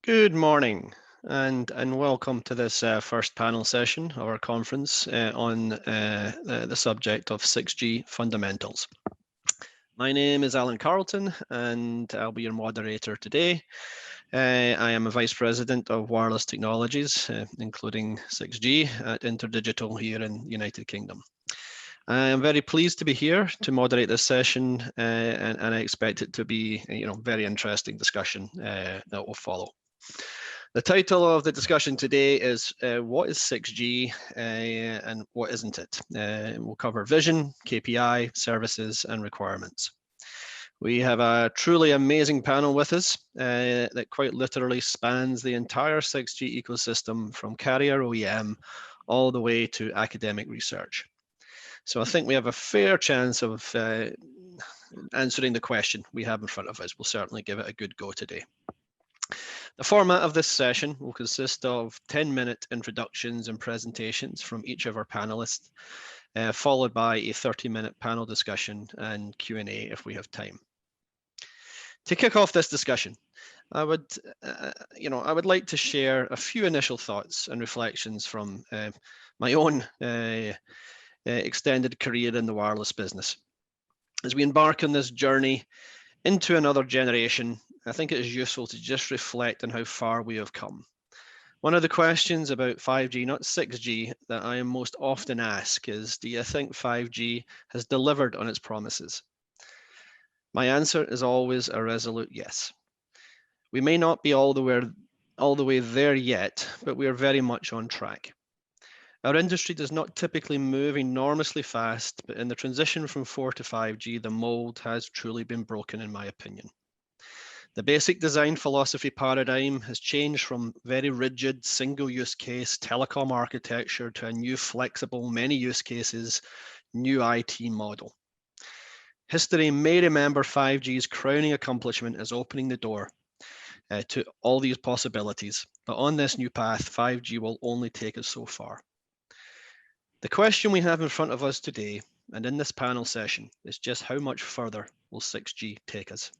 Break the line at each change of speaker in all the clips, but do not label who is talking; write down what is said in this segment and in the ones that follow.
Good morning and welcome to this first panel session of our conference on the subject of 6G fundamentals. My name is Alan Carlton and I'll be your moderator today. I am a Vice President of Wireless Technologies, including 6G at InterDigital here in the United Kingdom. I am very pleased to be here to moderate this session and I expect it to be a very interesting discussion that will follow. The title of the discussion today is what is 6G and what isn't it? We'll cover vision, KPI, services and requirements. We have a truly amazing panel with us that quite literally spans the entire 6G ecosystem from carrier OEM all the way to academic research. So I think we have a fair chance of answering the question we have in front of us. We'll certainly give it a good go today. The format of this session will consist of 10-minute introductions and presentations from each of our panelists, followed by a 30-minute panel discussion and Q&A if we have time. To kick off this discussion, I would like to share a few initial thoughts and reflections from my own extended career in the wireless business. As we embark on this journey into another generation, I think it is useful to just reflect on how far we have come. One of the questions about 5G, not 6G, that I am most often asked is, do you think 5G has delivered on its promises? My answer is always a resolute yes. We may not be all the way there yet, but we are very much on track. Our industry does not typically move enormously fast, but in the transition from 4 to 5G, the mold has truly been broken, in my opinion. The basic design philosophy paradigm has changed from very rigid single use case telecom architecture to a new flexible many use cases, new IT model. History may remember 5G's crowning accomplishment as opening the door to all these possibilities, but on this new path, 5G will only take us so far. The question we have in front of us today and in this panel session is just how much further will 6G take us?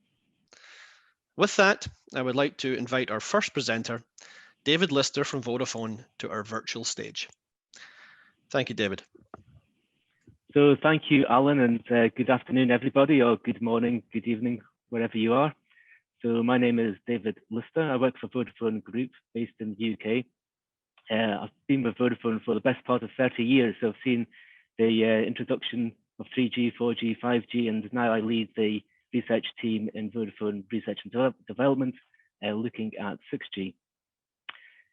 With that, I would like to invite our first presenter, David Lister from Vodafone, to our virtual stage. Thank you, David.
So thank you, Alan, and good afternoon, everybody, or good morning, good evening, wherever you are. So my name is David Lister. I work for Vodafone Group based in the UK. I've been with Vodafone for the best part of 30 years, so I've seen the introduction of 3G, 4G, 5G, and now I lead the research team in Vodafone Research and Development, looking at 6G.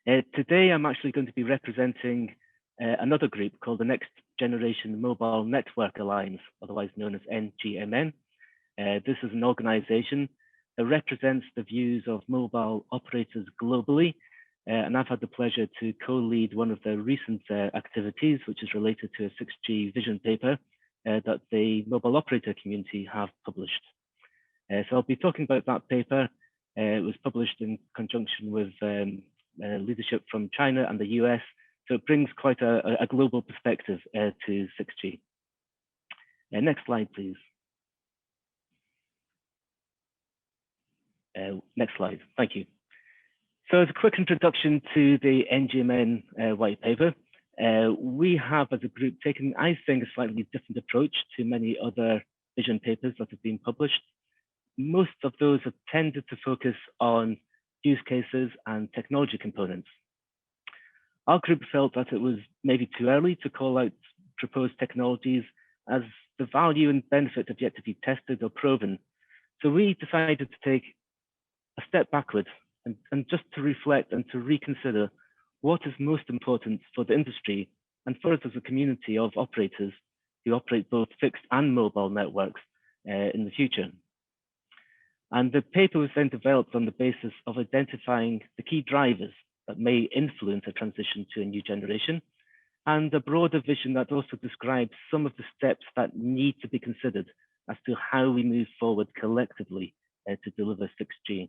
Today, I'm actually going to be representing another group called the Next Generation Mobile Network Alliance, otherwise known as NGMN. This is an organization that represents the views of mobile operators globally, and I've had the pleasure to co-lead one of the recent activities, which is related to a 6G vision paper that the mobile operator community have published. So I'll be talking about that paper. It was published in conjunction with leadership from China and the US, so it brings quite a global perspective to 6G. Next slide, please. Next slide, thank you. So as a quick introduction to the NGMN white paper, we have as a group taken, I think, a slightly different approach to many other vision papers that have been published. Most of those have tended to focus on use cases and technology components. Our group felt that it was maybe too early to call out proposed technologies as the value and benefit have yet to be tested or proven. So we decided to take a step backward and just to reflect and to reconsider what is most important for the industry and for us as a community of operators who operate both fixed and mobile networks in the future. And the paper was then developed on the basis of identifying the key drivers that may influence a transition to a new generation, and a broader vision that also describes some of the steps that need to be considered as to how we move forward collectively to deliver 6G.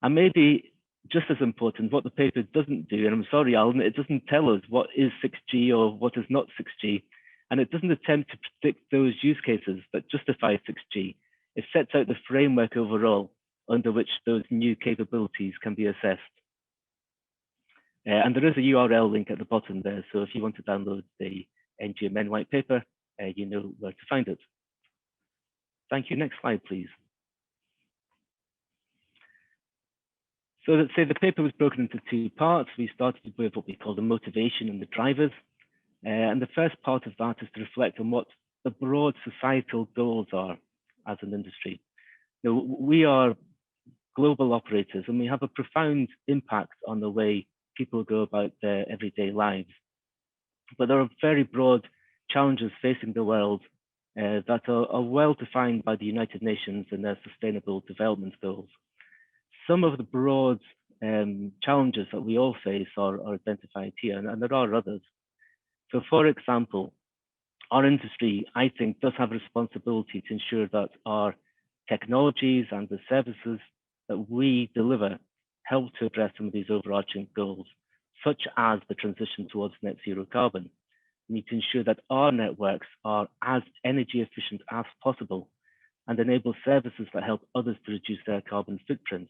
And maybe just as important, what the paper doesn't do, and I'm sorry, Alan, it doesn't tell us what is 6G or what is not 6G, and it doesn't attempt to predict those use cases that justify 6G. It sets out the framework overall under which those new capabilities can be assessed. And there is a URL link at the bottom there, so if you want to download the NGMN white paper, you know where to find it. Thank you. Next slide, please. So let's say the paper was broken into two parts. We started with what we call the motivation and the drivers. And the first part of that is to reflect on what the broad societal goals are as an industry. You know, we are global operators and we have a profound impact on the way people go about their everyday lives. But there are very broad challenges facing the world that are well defined by the United Nations and their Sustainable Development Goals. Some of the broad challenges that we all face are identified here, and there are others. So for example, our industry, I think, does have a responsibility to ensure that our technologies and the services that we deliver help to address some of these overarching goals, such as the transition towards net zero carbon. We need to ensure that our networks are as energy efficient as possible and enable services that help others to reduce their carbon footprint.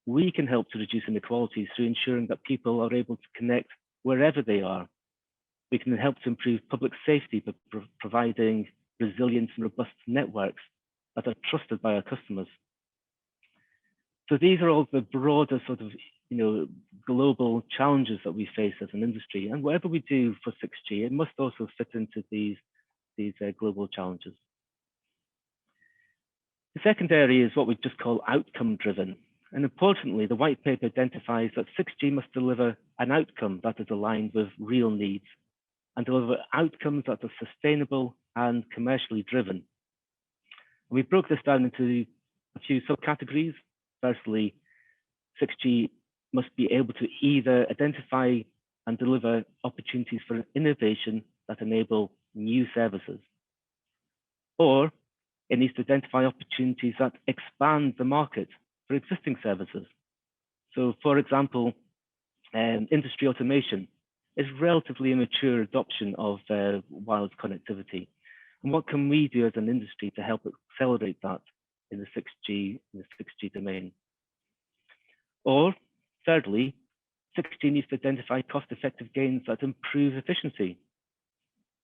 We can help to reduce inequalities through ensuring that people are able to connect wherever they are. We can help to improve public safety by providing resilient and robust networks that are trusted by our customers. So these are all the broader sort of, global challenges that we face as an industry. And whatever we do for 6G, it must also fit into these global challenges. The second area is what we just call outcome driven. And importantly, the white paper identifies that 6G must deliver an outcome that is aligned with real needs and deliver outcomes that are sustainable and commercially driven. We broke this down into a few subcategories. Firstly, 6G must be able to either identify and deliver opportunities for innovation that enable new services, or it needs to identify opportunities that expand the market for existing services. So for example, industry automation is relatively immature adoption of wireless connectivity. And what can we do as an industry to help accelerate that in the 6G domain? Or thirdly, 6G needs to identify cost-effective gains that improve efficiency.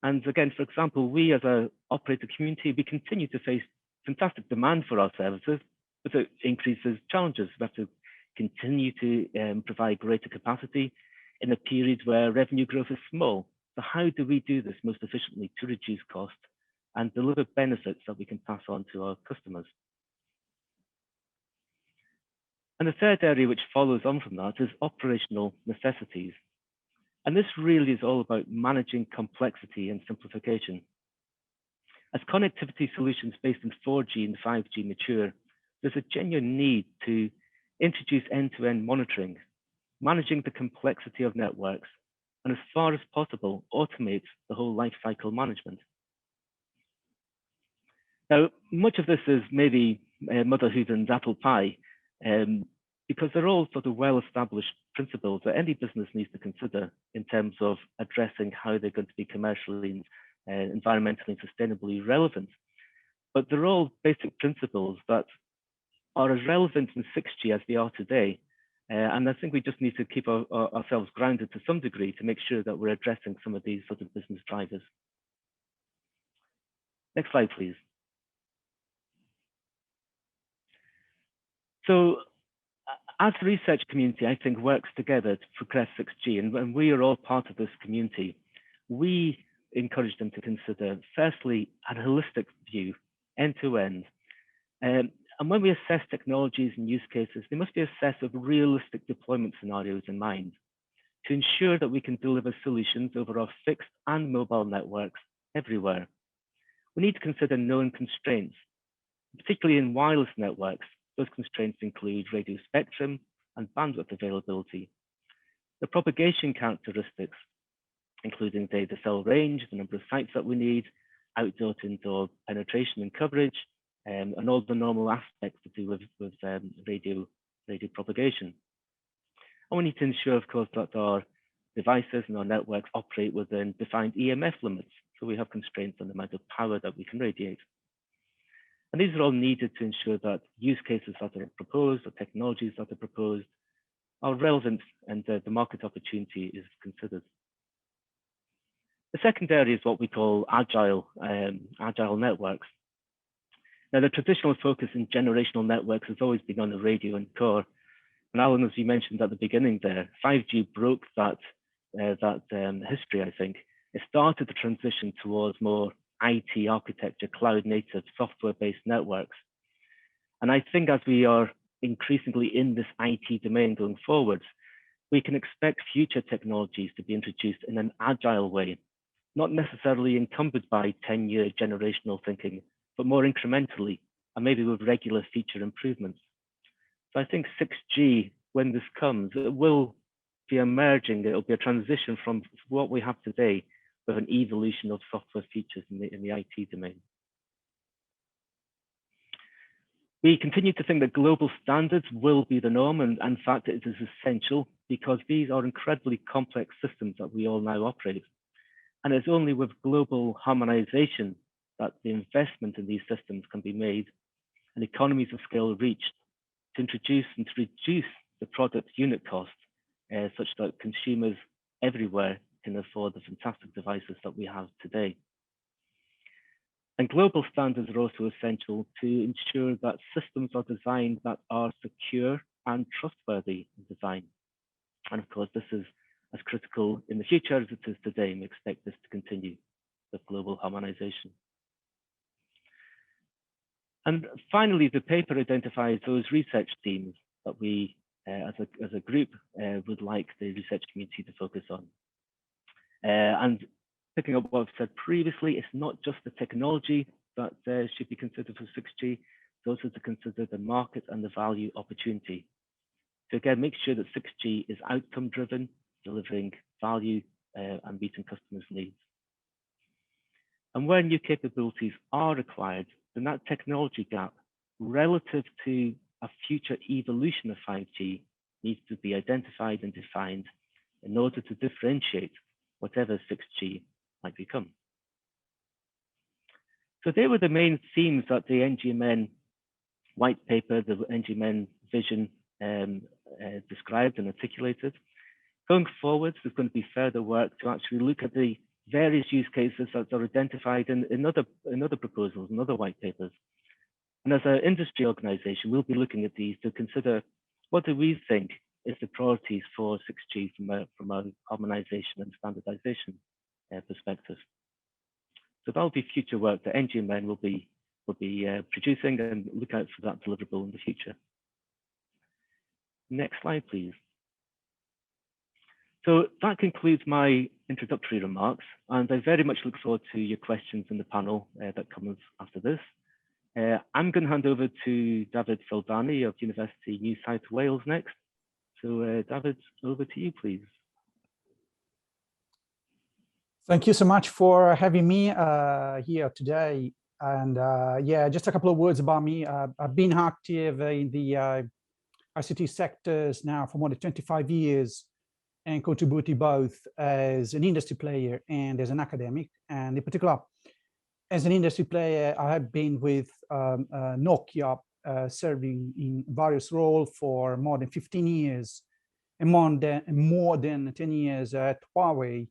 And again, for example, we as an operator community, we continue to face fantastic demand for our services, but it increases challenges. We have to continue to provide greater capacity in a period where revenue growth is small. So how do we do this most efficiently to reduce cost and deliver benefits that we can pass on to our customers? And the third area which follows on from that is operational necessities. And this really is all about managing complexity and simplification. As connectivity solutions based in 4G and 5G mature, there's a genuine need to introduce end-to-end monitoring, managing the complexity of networks, and as far as possible, automate the whole lifecycle management. Now, much of this is maybe motherhood and apple pie, because they're all sort of well-established principles that any business needs to consider in terms of addressing how they're going to be commercially and environmentally and sustainably relevant. But they're all basic principles that are as relevant in 6G as they are today. And I think we just need to keep ourselves grounded to some degree to make sure that we're addressing some of these sort of business drivers. Next slide, please. So as the research community, I think, works together to progress 6G, and we are all part of this community, we encourage them to consider, firstly, a holistic view, end-to-end. And when we assess technologies and use cases, they must be assessed with realistic deployment scenarios in mind to ensure that we can deliver solutions over our fixed and mobile networks everywhere. We need to consider known constraints, particularly in wireless networks. Those constraints include radio spectrum and bandwidth availability. The propagation characteristics, including the cell range, the number of sites that we need, outdoor to indoor penetration and coverage, and all the normal aspects to do with radio propagation. And we need to ensure, of course, that our devices and our networks operate within defined EMF limits, so we have constraints on the amount of power that we can radiate. And these are all needed to ensure that use cases that are proposed or technologies that are proposed are relevant and the market opportunity is considered. The second area is what we call agile networks. Now, the traditional focus in generational networks has always been on the radio and core. And Alan, as you mentioned at the beginning there, 5G broke that history, I think. It started the transition towards more IT architecture, cloud-native, software-based networks. And I think as we are increasingly in this IT domain going forwards, we can expect future technologies to be introduced in an agile way, not necessarily encumbered by 10-year generational thinking, but more incrementally, and maybe with regular feature improvements. So I think 6G, when this comes, it will be emerging. It'll be a transition from what we have today with an evolution of software features in the IT domain. We continue to think that global standards will be the norm, and in fact, it is essential because these are incredibly complex systems that we all now operate. And it's only with global harmonization that the investment in these systems can be made and economies of scale reached to introduce and to reduce the product unit cost such that consumers everywhere can afford the fantastic devices that we have today. And global standards are also essential to ensure that systems are designed that are secure and trustworthy in design. And of course, this is as critical in the future as it is today, and we expect this to continue with global harmonization. And finally, the paper identifies those research themes that we, as a group, would like the research community to focus on. And picking up what I've said previously, it's not just the technology that should be considered for 6G, it's also to consider the market and the value opportunity. So again, make sure that 6G is outcome driven, delivering value and meeting customers' needs. And where new capabilities are required, then that technology gap relative to a future evolution of 5G needs to be identified and defined in order to differentiate whatever 6G might become. So they were the main themes that the NGMN white paper, the NGMN vision described and articulated. Going forward, there's going to be further work to actually look at the various use cases that are identified in other proposals and other white papers. And as an industry organization, we'll be looking at these to consider what do we think is the priorities for 6G from a harmonization and standardization perspective. So that'll be future work that NGMN will be producing, and look out for that deliverable in the future. Next slide, please. So that concludes my introductory remarks, and I very much look forward to your questions in the panel that comes after this. I'm going to hand over to David Soldani of University New South Wales next. So David, over to you, please.
Thank you so much for having me here today. And yeah, just a couple of words about me. I've been active in the ICT sectors now for more than 25 years and contributed both as an industry player and as an academic. And in particular, as an industry player, I have been with Nokia, serving in various roles for more than 15 years and more than 10 years at Huawei,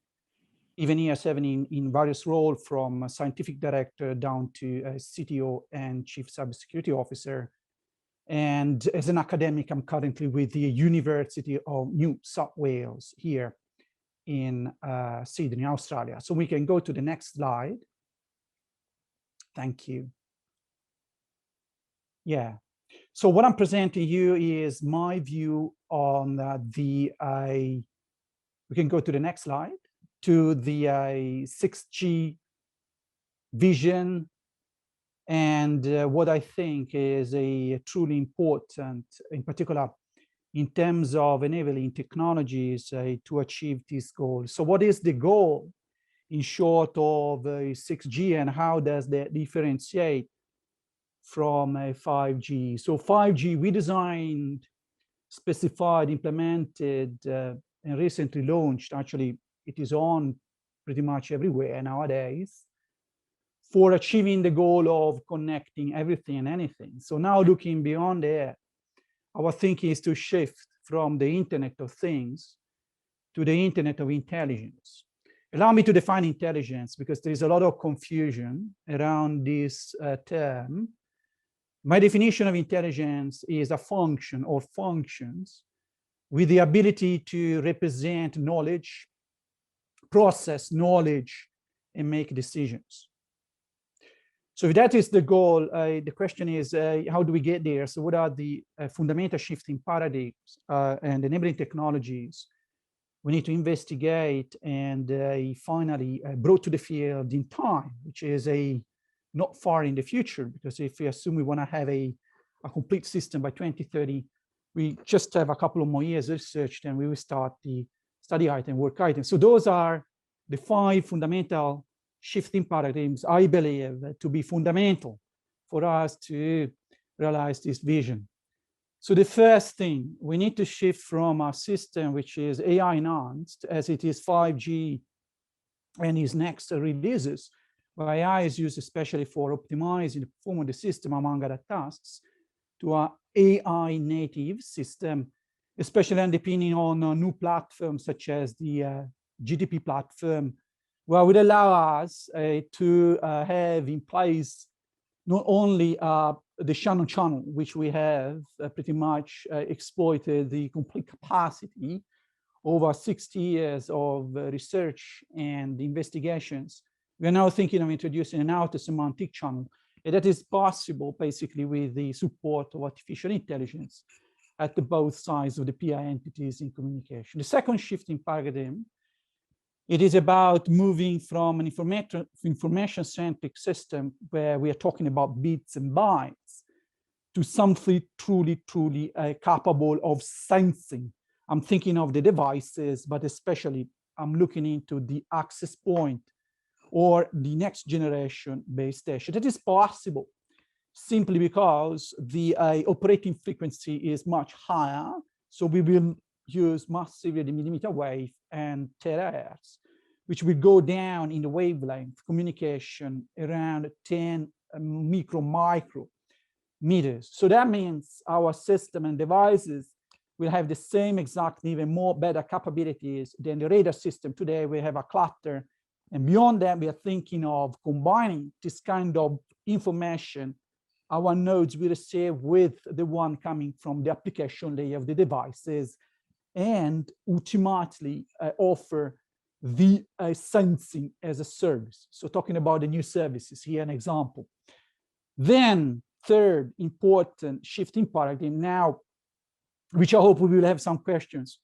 even here serving in various roles from scientific director down to CTO and chief cybersecurity officer. And as an academic, I'm currently with the University of New South Wales here in Sydney, Australia. So we can go to the next slide. Thank you. Yeah. So what I'm presenting you is my view on we can go to the next slide, to the 6G vision, and what I think is a truly important, in particular, in terms of enabling technologies to achieve this goal. So what is the goal, in short, of 6G, and how does that differentiate from 5G? So 5G, we designed, specified, implemented, and recently launched. Actually, it is on pretty much everywhere nowadays. for achieving the goal of connecting everything and anything. So now looking beyond there, our thinking is to shift from the Internet of Things to the Internet of Intelligence. Allow me to define intelligence, because there is a lot of confusion around this term. My definition of intelligence is a function or functions with the ability to represent knowledge, process knowledge, and make decisions. So if that is the goal, the question is, how do we get there? So what are the fundamental shifting paradigms and enabling technologies we need to investigate and finally brought to the field in time, which is not far in the future, because if we assume we want to have a complete system by 2030, we just have a couple of more years of research, then we will start the study item, work item. So those are the 5 fundamental shifting paradigms, I believe, to be fundamental for us to realize this vision. So the first thing, we need to shift from a system which is AI enhanced, as it is 5G and its next releases, where AI is used especially for optimizing the performance of the system among other tasks, to an AI native system, especially depending on new platforms such as the GDP platform, where would allow us to have in place not only the Shannon channel, which we have pretty much exploited the complete capacity over 60 years of research and investigations. We are now thinking of introducing an auto-semantic channel, and that is possible basically with the support of artificial intelligence at both sides of the PI entities in communication. The second shifting paradigm, it is about moving from an information-centric system where we are talking about bits and bytes to something truly capable of sensing. I'm thinking of the devices, but especially I'm looking into the access point or the next generation base station. That is possible simply because the operating frequency is much higher. So we will use massively the millimeter wave and terahertz, which will go down in the wavelength communication around 10 micro meters. So that means our system and devices will have the same exact, even more better capabilities than the radar system. Today we have a clutter, and beyond that we are thinking of combining this kind of information our nodes will receive with the one coming from the application layer of the devices, and ultimately offer the sensing as a service. So talking about the new services, here an example. Then third important shifting paradigm now, which I hope we will have some questions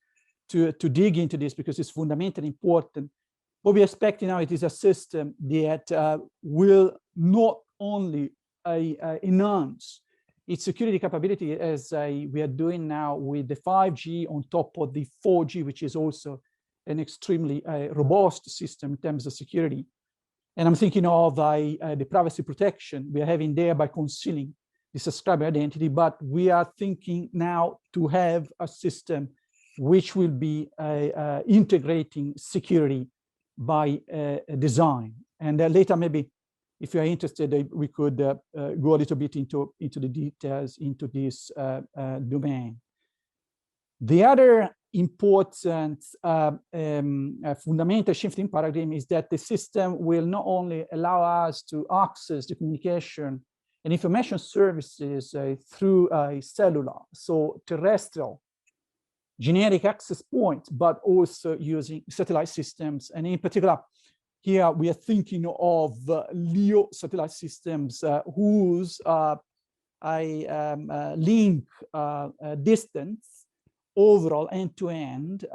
to dig into this because it's fundamentally important. What we expect now, it is a system that will not only enhance its security capability as we are doing now with the 5G on top of the 4G, which is also an extremely robust system in terms of security. And I'm thinking of the privacy protection we are having there by concealing the subscriber identity, but we are thinking now to have a system which will be integrating security by design. And later, maybe, if you are interested, we could go a little bit into the details into this domain. The other important fundamental shifting paradigm is that the system will not only allow us to access the communication and information services through cellular, so terrestrial, generic access points, but also using satellite systems. And in particular, here we are thinking of LEO satellite systems whose link distance overall end-to-end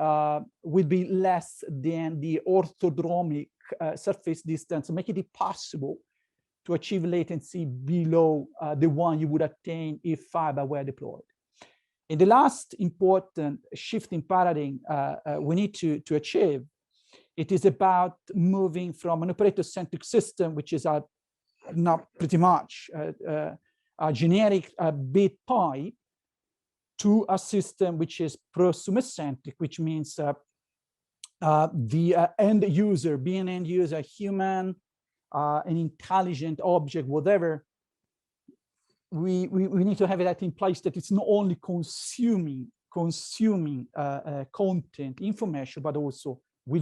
will be less than the orthodromic surface distance, making it possible to achieve latency below the one you would attain if fiber were deployed. And the last important shifting paradigm we need to achieve, it is about moving from an operator-centric system, which is now pretty much a generic bit pipe, to a system which is prosumer-centric, which means the end user, being an end user, human, an intelligent object, whatever, we need to have that in place, that it's not only consuming content, information, but also we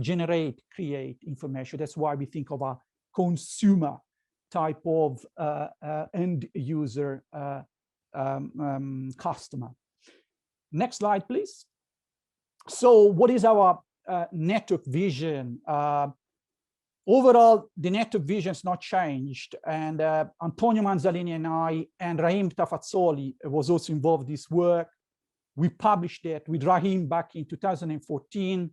create information. That's why we think of a consumer type of end user customer. Next slide, please. So what is our network vision? Overall, the network vision has not changed. And Antonio Manzalini and I, and Rahim Tafazolli was also involved in this work. We published it with Rahim back in 2014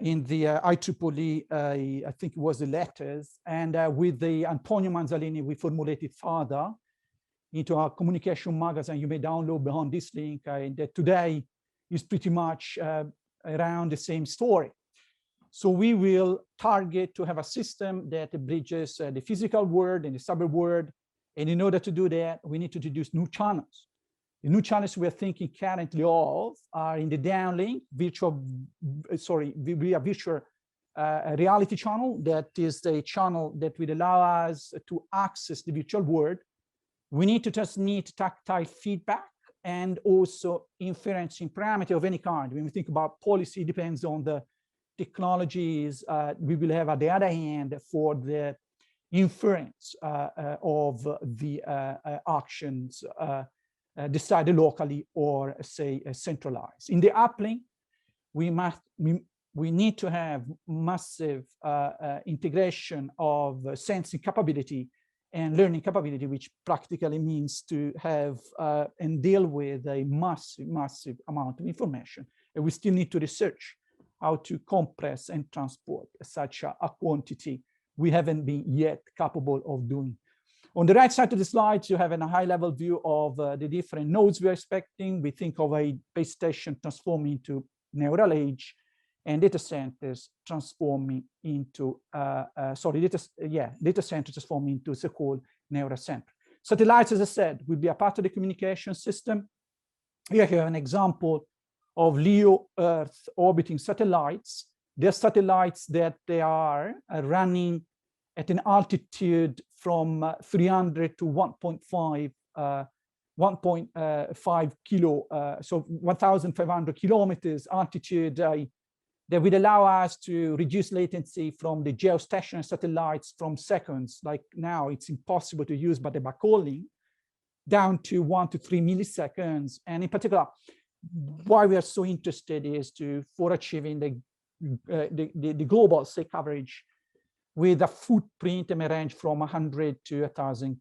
in the IEEE, I think it was the letters. And with the Antonio Manzalini, we formulated further into our communication magazine. You may download behind this link, and that today is pretty much around the same story. So we will target to have a system that bridges the physical world and the cyber world. And in order to do that, we need to introduce new channels. The new channels we are thinking currently of are in the downlink, virtual reality channel. That is the channel that will allow us to access the virtual world. We need to transmit tactile feedback and also inferencing parameter of any kind. When we think about policy, it depends on the technologies we will have at the other hand for the inference of the actions decided locally or say centralized. In the uplink, we need to have massive integration of sensing capability and learning capability, which practically means to have and deal with a massive amount of information. And we still need to research how to compress and transport such a quantity we haven't been yet capable of doing. On the right side of the slide, you have a high-level view of the different nodes we are expecting. We think of a base station transforming into neural edge, and data centers transforming into data centers transforming into so-called neural center. Satellites, as I said, will be a part of the communication system. Here you have an example of LEO Earth orbiting satellites. They're satellites that they are running at an altitude from 300 to 1.5 kilo, so 1,500 kilometers altitude. That will allow us to reduce latency from the geostationary satellites from seconds, like now it's impossible to use by the backhauling, down to 1 to 3 milliseconds. And in particular, why we are so interested is for achieving the global say coverage with a footprint that may range from 100 to 1,000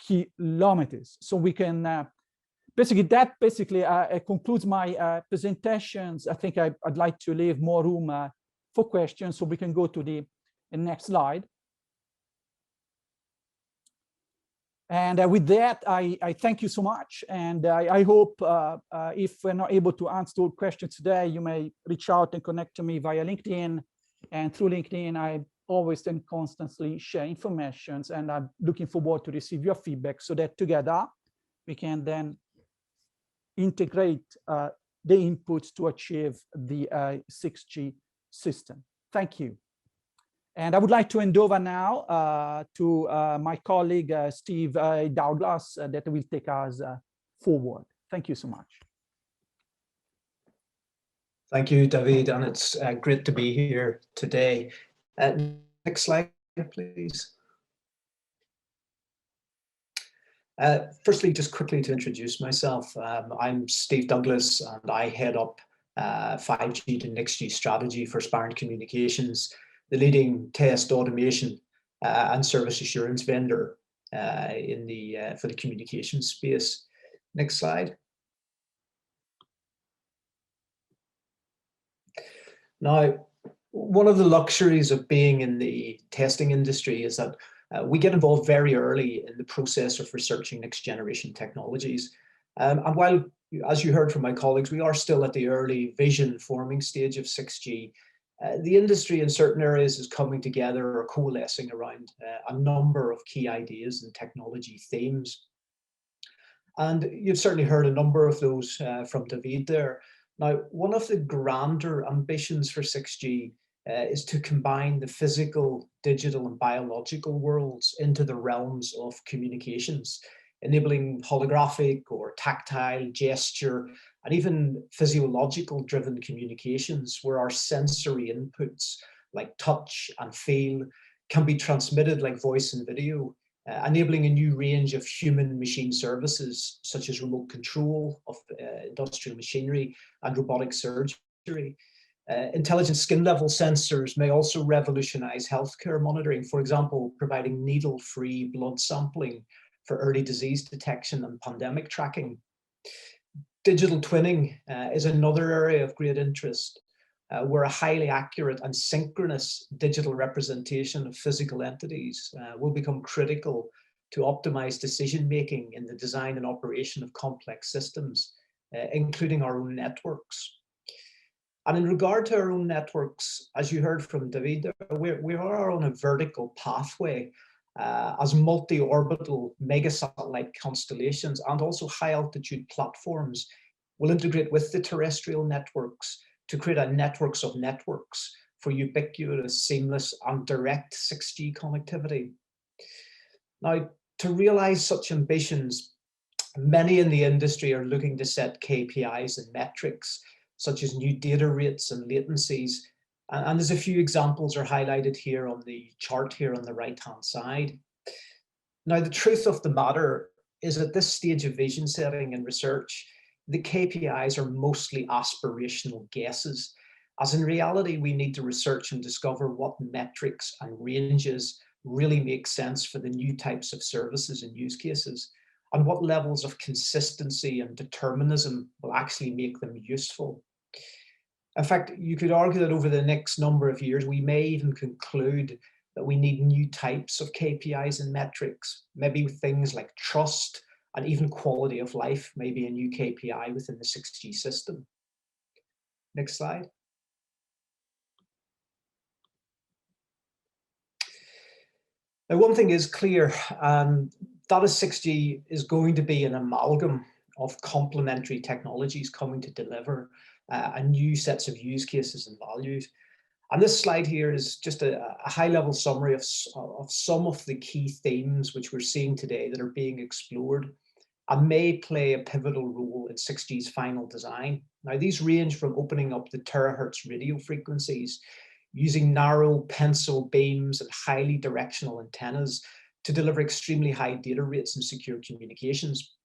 kilometers. So we can basically concludes my presentations. I think I'd like to leave more room for questions, so we can go to the next slide. And with that, I thank you so much. And I hope if we're not able to answer all questions today, you may reach out and connect to me via LinkedIn. And through LinkedIn, I always and constantly share information. And I'm looking forward to receive your feedback so that together we can then integrate the inputs to achieve the 6G system. Thank you. And I would like to hand over now to my colleague, Steve Douglas, that will take us forward. Thank you so much.
Thank you, David, and it's great to be here today. Next slide, please. Firstly, just quickly to introduce myself, I'm Steve Douglas, and I head up 5G to 6G strategy for Spirent Communications, the leading test automation and service assurance vendor for the communications space. Next slide. Now, one of the luxuries of being in the testing industry is that we get involved very early in the process of researching next generation technologies. And while, as you heard from my colleagues, we are still at the early vision forming stage of 6G, the industry in certain areas is coming together or coalescing around a number of key ideas and technology themes. And you've certainly heard a number of those from David there. Now, one of the grander ambitions for 6G is to combine the physical digital and biological worlds into the realms of communications, enabling holographic or tactile, gesture, and even physiological driven communications where our sensory inputs like touch and feel can be transmitted like voice and video, enabling a new range of human-machine services such as remote control of industrial machinery and robotic surgery. Intelligent skin level sensors may also revolutionize healthcare monitoring, for example, providing needle-free blood sampling for early disease detection and pandemic tracking. Digital twinning is another area of great interest, where a highly accurate and synchronous digital representation of physical entities will become critical to optimize decision-making in the design and operation of complex systems, including our own networks. And in regard to our own networks, as you heard from David, we are on a vertical pathway as multi-orbital megasatellite constellations and also high-altitude platforms will integrate with the terrestrial networks to create a networks of networks for ubiquitous, seamless, and direct 6G connectivity. Now, to realize such ambitions, many in the industry are looking to set KPIs and metrics, such as new data rates and latencies. And there's a few examples are highlighted here on the chart here on the right-hand side. Now, the truth of the matter is at this stage of vision setting and research, the KPIs are mostly aspirational guesses, as in reality, we need to research and discover what metrics and ranges really make sense for the new types of services and use cases, and what levels of consistency and determinism will actually make them useful. In fact, you could argue that over the next number of years, we may even conclude that we need new types of KPIs and metrics, maybe things like trust and even quality of life may be a new KPI within the 6G system. Next slide. Now, one thing is clear, that is 6G is going to be an amalgam of complementary technologies coming to deliver a new sets of use cases and values. And this slide here is just a high-level summary of some of the key themes which we're seeing today that are being explored and may play a pivotal role in 6G's final design. Now, these range from opening up the terahertz radio frequencies, using narrow pencil beams and highly directional antennas to deliver extremely high data rates and secure communications.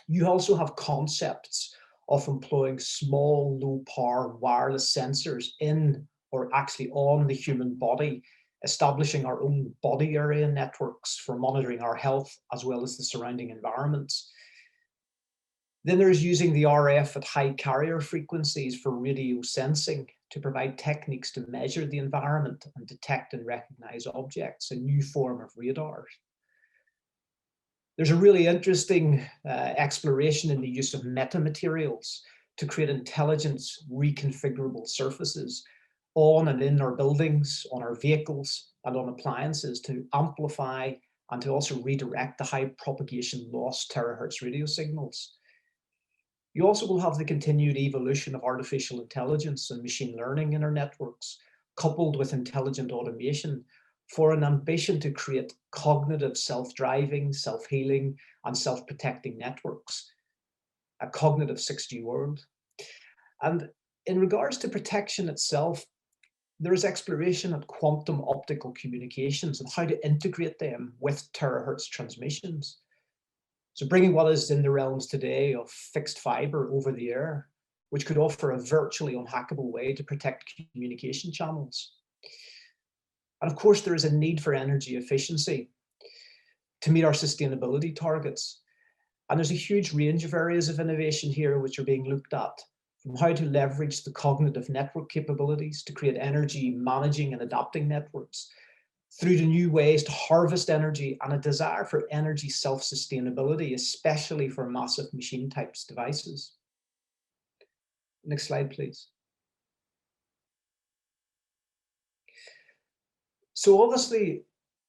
You also have concepts of employing small, low-power wireless sensors in or actually on the human body, establishing our own body area networks for monitoring our health as well as the surrounding environments. Then there's using the RF at high carrier frequencies for radio sensing to provide techniques to measure the environment and detect and recognize objects, a new form of radar. There's a really interesting exploration in the use of metamaterials to create intelligent, reconfigurable surfaces on and in our buildings, on our vehicles, and on appliances to amplify and to also redirect the high propagation loss terahertz radio signals. You also will have the continued evolution of artificial intelligence and machine learning in our networks, coupled with intelligent automation, for an ambition to create cognitive self-driving, self-healing, and self-protecting networks, a cognitive 6G world. And in regards to protection itself, there is exploration at quantum optical communications and how to integrate them with terahertz transmissions. So bringing what is in the realms today of fixed fiber over the air, which could offer a virtually unhackable way to protect communication channels. And of course, there is a need for energy efficiency to meet our sustainability targets. And there's a huge range of areas of innovation here which are being looked at, from how to leverage the cognitive network capabilities to create energy managing and adapting networks, through to new ways to harvest energy and a desire for energy self-sustainability, especially for massive machine types devices. Next slide, please. So obviously,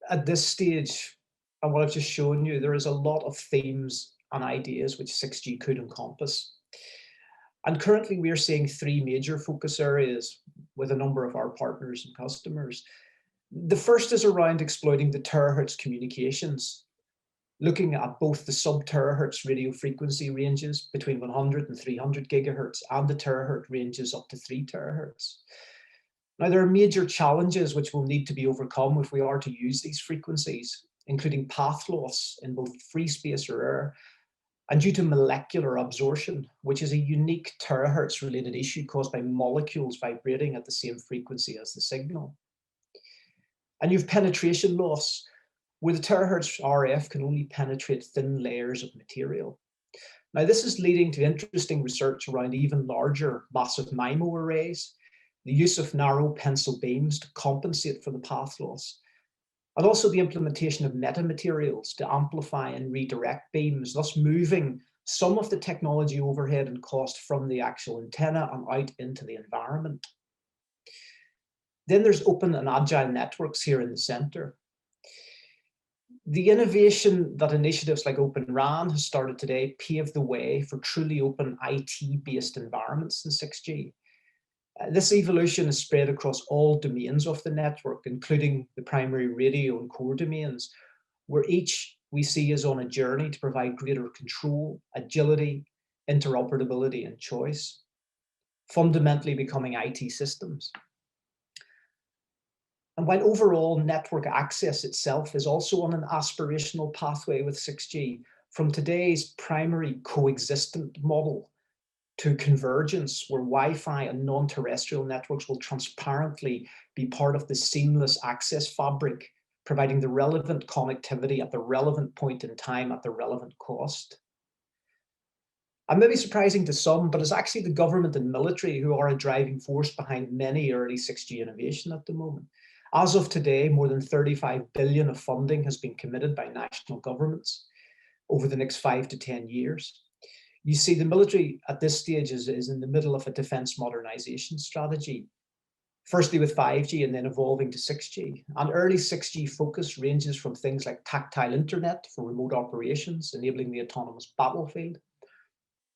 at this stage, and what I've just shown you, there is a lot of themes and ideas which 6G could encompass. And currently, we are seeing three major focus areas with a number of our partners and customers. The first is around exploiting the terahertz communications, looking at both the sub-terahertz radio frequency ranges between 100 and 300 gigahertz and the terahertz ranges up to 3 terahertz. Now, there are major challenges which will need to be overcome if we are to use these frequencies, including path loss in both free space or air, and due to molecular absorption, which is a unique terahertz-related issue caused by molecules vibrating at the same frequency as the signal. And you have penetration loss, where the terahertz RF can only penetrate thin layers of material. Now, this is leading to interesting research around even larger massive MIMO arrays, the use of narrow pencil beams to compensate for the path loss, and also the implementation of metamaterials to amplify and redirect beams, thus moving some of the technology overhead and cost from the actual antenna and out into the environment. Then there's open and agile networks here in the center. The innovation that initiatives like Open RAN has started today paved the way for truly open IT-based environments in 6G. This evolution is spread across all domains of the network, including the primary radio and core domains, where each we see is on a journey to provide greater control, agility, interoperability, and choice, fundamentally becoming IT systems. And while overall network access itself is also on an aspirational pathway with 6G, from today's primary coexistent model to convergence, where Wi-Fi and non-terrestrial networks will transparently be part of the seamless access fabric, providing the relevant connectivity at the relevant point in time at the relevant cost. And maybe surprising to some, but it's actually the government and military who are a driving force behind many early 6G innovation at the moment. As of today, more than 35 billion of funding has been committed by national governments over the next 5 to 10 years. You see, the military at this stage is in the middle of a defense modernization strategy, firstly with 5G and then evolving to 6G. And early 6G focus ranges from things like tactile internet for remote operations, enabling the autonomous battlefield.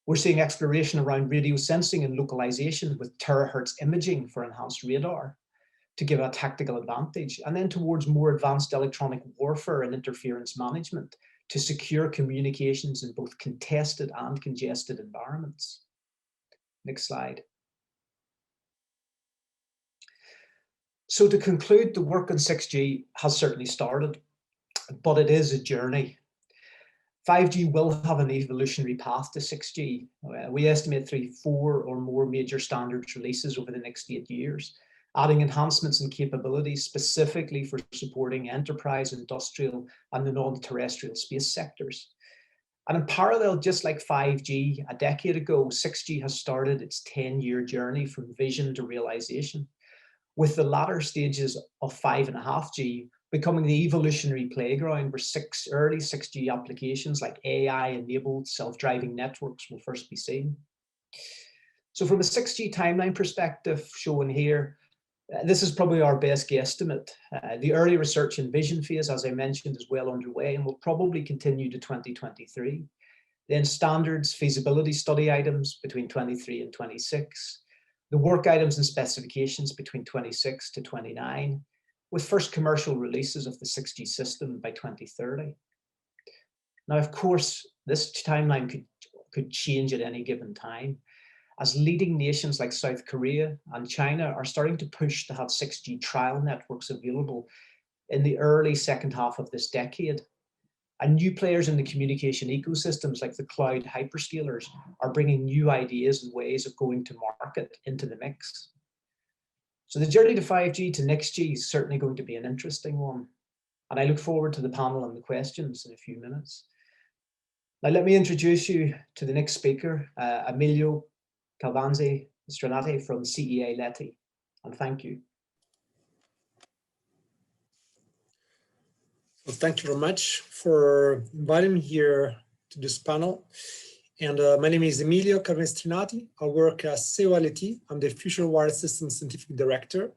We're seeing exploration around radio sensing and localization with terahertz imaging for enhanced radar to give a tactical advantage, and then towards more advanced electronic warfare and interference management to secure communications in both contested and congested environments. Next slide. So to conclude, the work on 6G has certainly started, but it is a journey. 5G will have an evolutionary path to 6G. We estimate 4 or more major standards releases over the next 8 years, adding enhancements and capabilities specifically for supporting enterprise, industrial, and the non-terrestrial space sectors. And in parallel, just like 5G a decade ago, 6G has started its 10-year journey from vision to realization, with the latter stages of 5.5G becoming the evolutionary playground where early 6G applications like AI-enabled self-driving networks will first be seen. So from a 6G timeline perspective shown here, this is probably our best guesstimate. The early research and vision phase, as I mentioned, is well underway and will probably continue to 2023. Then standards, feasibility study items between 23 and 26. The work items and specifications between 26 to 29, with first commercial releases of the 6G system by 2030. Now, of course, this timeline could change at any given time, as leading nations like South Korea and China are starting to push to have 6G trial networks available in the early second half of this decade. And new players in the communication ecosystems like the cloud hyperscalers are bringing new ideas and ways of going to market into the mix. So the journey to 5G to next G is certainly going to be an interesting one. And I look forward to the panel and the questions in a few minutes. Now, let me introduce you to the next speaker, Emilio Calvanese Strinati from CEA-LETI, and thank you.
Well, thank you very much for inviting me here to this panel. And my name is Emilio Calvanese Strinati. I work at CEA-LETI. I'm the Future Wireless Systems Scientific Director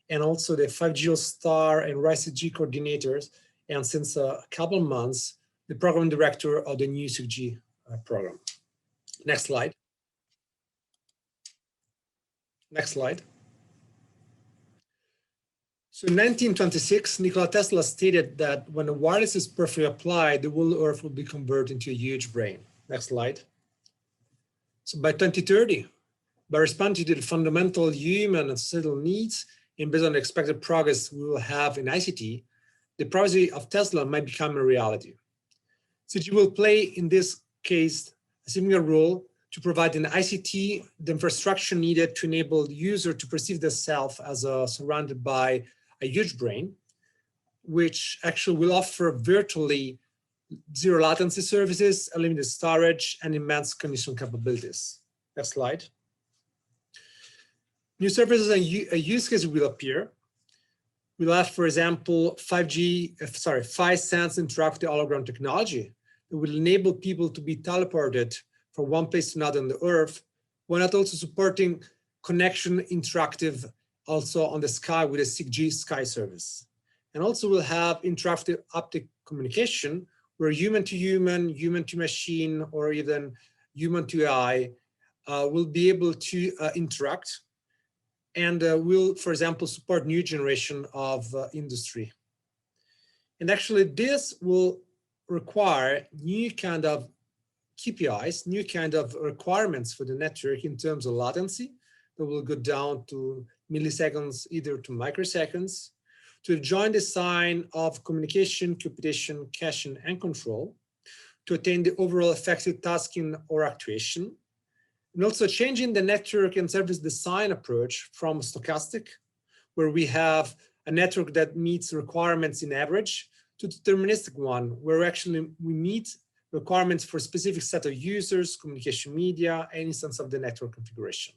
and also the 5G Star and RISE-6G coordinators. And since a couple of months, the program director of the new 6G program. Next slide. Next slide. So in 1926, Nikola Tesla stated that when the wireless is perfectly applied, the whole Earth will be converted into a huge brain. Next slide. So by 2030, by responding to the fundamental human and societal needs and based on the expected progress we will have in ICT, the privacy of Tesla might become a reality. CG will play, in this case, a similar role to provide an ICT, the infrastructure needed to enable the user to perceive themselves as surrounded by a huge brain, which actually will offer virtually zero latency services, unlimited storage, and immense cognition capabilities. Next slide. New services and use cases will appear. We'll have, for example, 5Sense interactive hologram technology that will enable people to be teleported from one place to another on the Earth, while not also supporting connection interactive also on the sky with a 6G sky service. And also we'll have interactive optic communication where human to human, human to machine, or even human to AI will be able to interact and will, for example, support new generation of industry. And actually this will require new kind of KPIs, new kind of requirements for the network in terms of latency that will go down to milliseconds, either to microseconds, to join design of communication, computation, caching, and control, to attain the overall effective tasking or actuation, and also changing the network and service design approach from stochastic, where we have a network that meets requirements in average, to deterministic one, where actually we meet requirements for a specific set of users, communication media, and instance of the network configuration.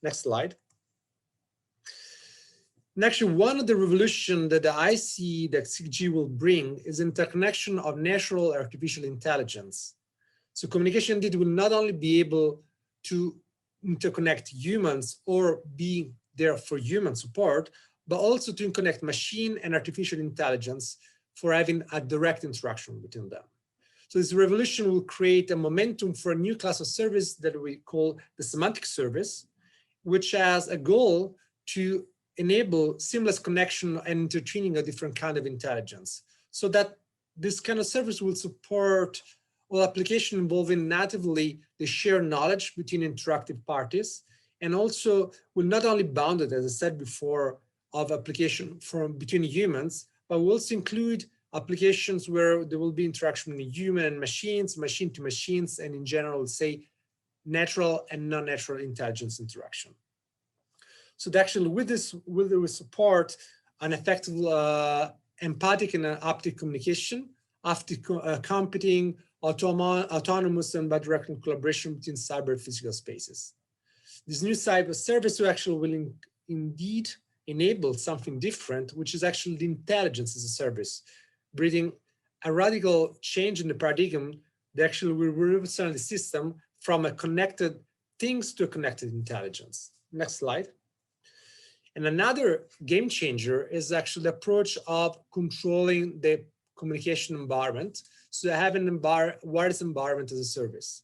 Next slide. And actually, one of the revolution that I see that 6G will bring is interconnection of natural and artificial intelligence. So communication indeed will not only be able to interconnect humans or be there for human support, but also to connect machine and artificial intelligence for having a direct interaction between them. So this revolution will create a momentum for a new class of service that we call the semantic service, which has a goal to enable seamless connection and intertraining of different kind of intelligence, so that this kind of service will support all applications involving natively the shared knowledge between interactive parties, and also will not only bound it, as I said before, of application from between humans, but will also include applications where there will be interaction between human and machines, machine to machines, and in general, say, natural and non-natural intelligence interaction. So actually with this, will support an effective empathic and optic communication, optic computing, autonomous and bidirectional collaboration between cyber and physical spaces. This new cyber service actually will indeed enable something different, which is actually the intelligence as a service, bringing a radical change in the paradigm that actually will revolutionise the system from a connected things to a connected intelligence. Next slide. And another game changer is actually the approach of controlling the communication environment. So having an wireless environment as a service.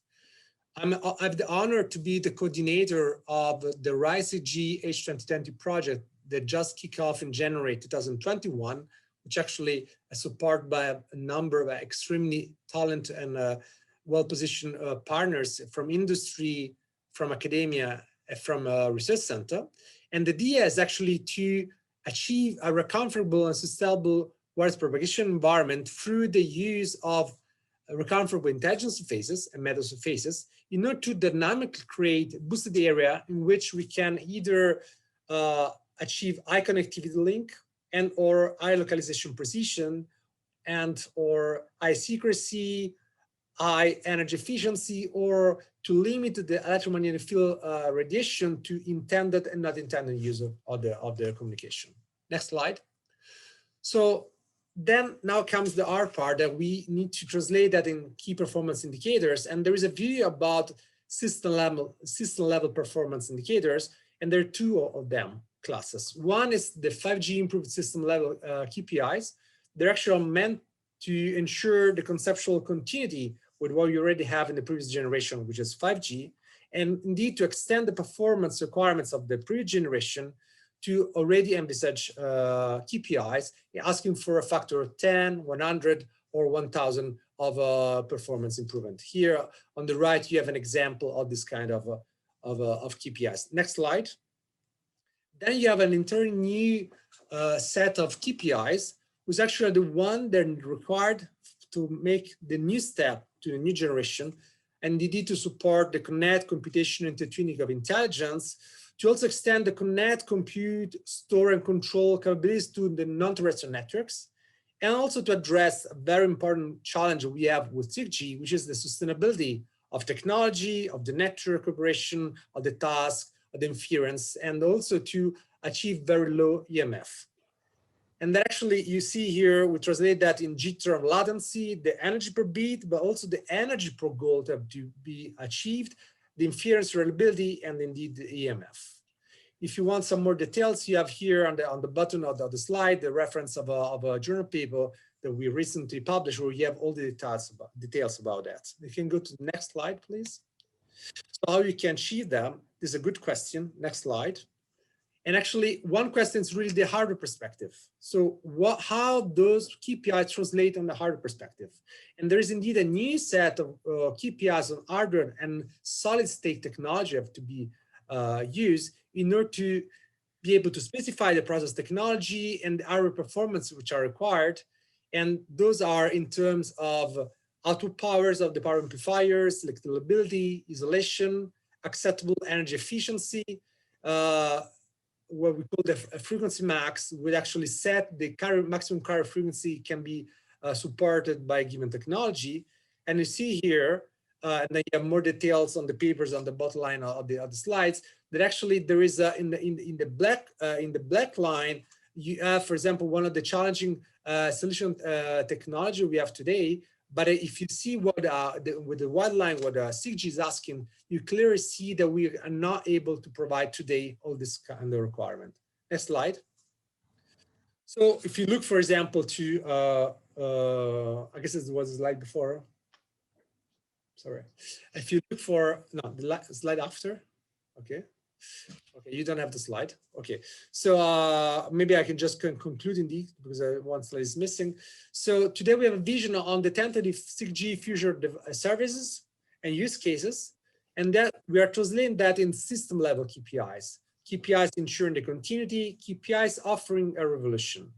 I have the honor to be the coordinator of the RISE-G H2020 project that just kicked off in January 2021, which actually is supported by a number of extremely talented and well-positioned partners from industry, from academia, from a research center. And the idea is actually to achieve a recoverable and sustainable wireless propagation environment through the use of recoverable intelligence surfaces and metal surfaces in order to dynamically create a boosted area in which we can either achieve high connectivity link and or high localization precision and or high secrecy, high energy efficiency, or to limit the electromagnetic field radiation to intended and not intended use of the communication. Next slide. So then now comes the hard part that we need to translate that in key performance indicators. And there is a view about system level performance indicators, and there are two of them classes. One is the 5G improved system level KPIs. They're actually meant to ensure the conceptual continuity with what you already have in the previous generation, which is 5G, and indeed to extend the performance requirements of the previous generation to already envisage KPIs, asking for a factor of 10, 100, or 1000 of performance improvement. Here on the right, you have an example of this kind of KPIs. Next slide. Then you have an entirely new set of KPIs, which actually are the one that are required to make the new step to the new generation, and they need to support the connect, computation, and intertwining of intelligence, to also extend the connect, compute, store, and control capabilities to the non-terrestrial networks, and also to address a very important challenge we have with 6G, which is the sustainability of technology, of the network operation, of the task, of the inference, and also to achieve very low EMF. And then actually you see here, we translate that in G term latency, the energy per bit, but also the energy per goal to be achieved, the inference reliability, and indeed the EMF. If you want some more details, you have here on the bottom of the slide, the reference of a journal paper that we recently published, where you have all the details about that. You can go to the next slide, please. So how you can achieve them, this is a good question. Next slide. And actually, one question is really the hardware perspective. So how those KPIs translate on the hardware perspective? And there is indeed a new set of KPIs on hardware and solid state technology have to be used in order to be able to specify the process technology and the hardware performance which are required. And those are in terms of output powers of the power amplifiers, selective reliability, isolation, acceptable energy efficiency, what we call the frequency max would actually set the maximum carrier frequency can be supported by a given technology. And you see here, and then you have more details on the papers on the bottom line of the slides, that actually there is in the black line, you have, for example, one of the challenging solution technology we have today. But if you see what with the white line, what 6G is asking, you clearly see that we are not able to provide today all this kind of requirement. Next slide. So if you look, for example, to, I guess it was a slide before. Sorry. If you look for, no, the slide after, okay. Okay, you don't have the slide. Okay, so maybe I can just conclude indeed because one slide is missing. So today we have a vision on the tentative 6G future services and use cases, and that we are translating that in system level KPIs. KPIs ensuring the continuity, KPIs offering a revolution.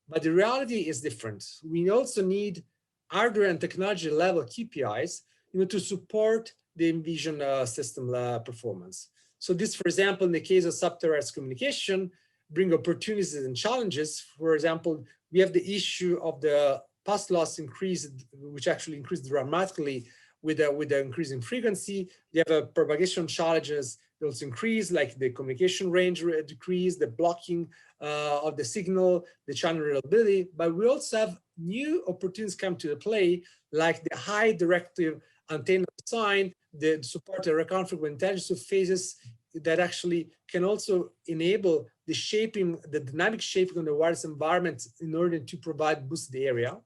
But the reality is different. We also need hardware and technology level KPIs to support the envisioned system performance. So this, for example, in the case of sub-terrestrial communication, bring opportunities and challenges. For example, we have the issue of the path loss increase, which actually increased dramatically with the increase in frequency. You have propagation challenges that also increase, like the communication range decrease, the blocking of the signal, the channel reliability. But we also have new opportunities come to play, like the high directive antenna design, the support of recurrent frequency intelligence of phases that actually can also enable the shaping, the dynamic shaping of the wireless environment in order to provide boosted area.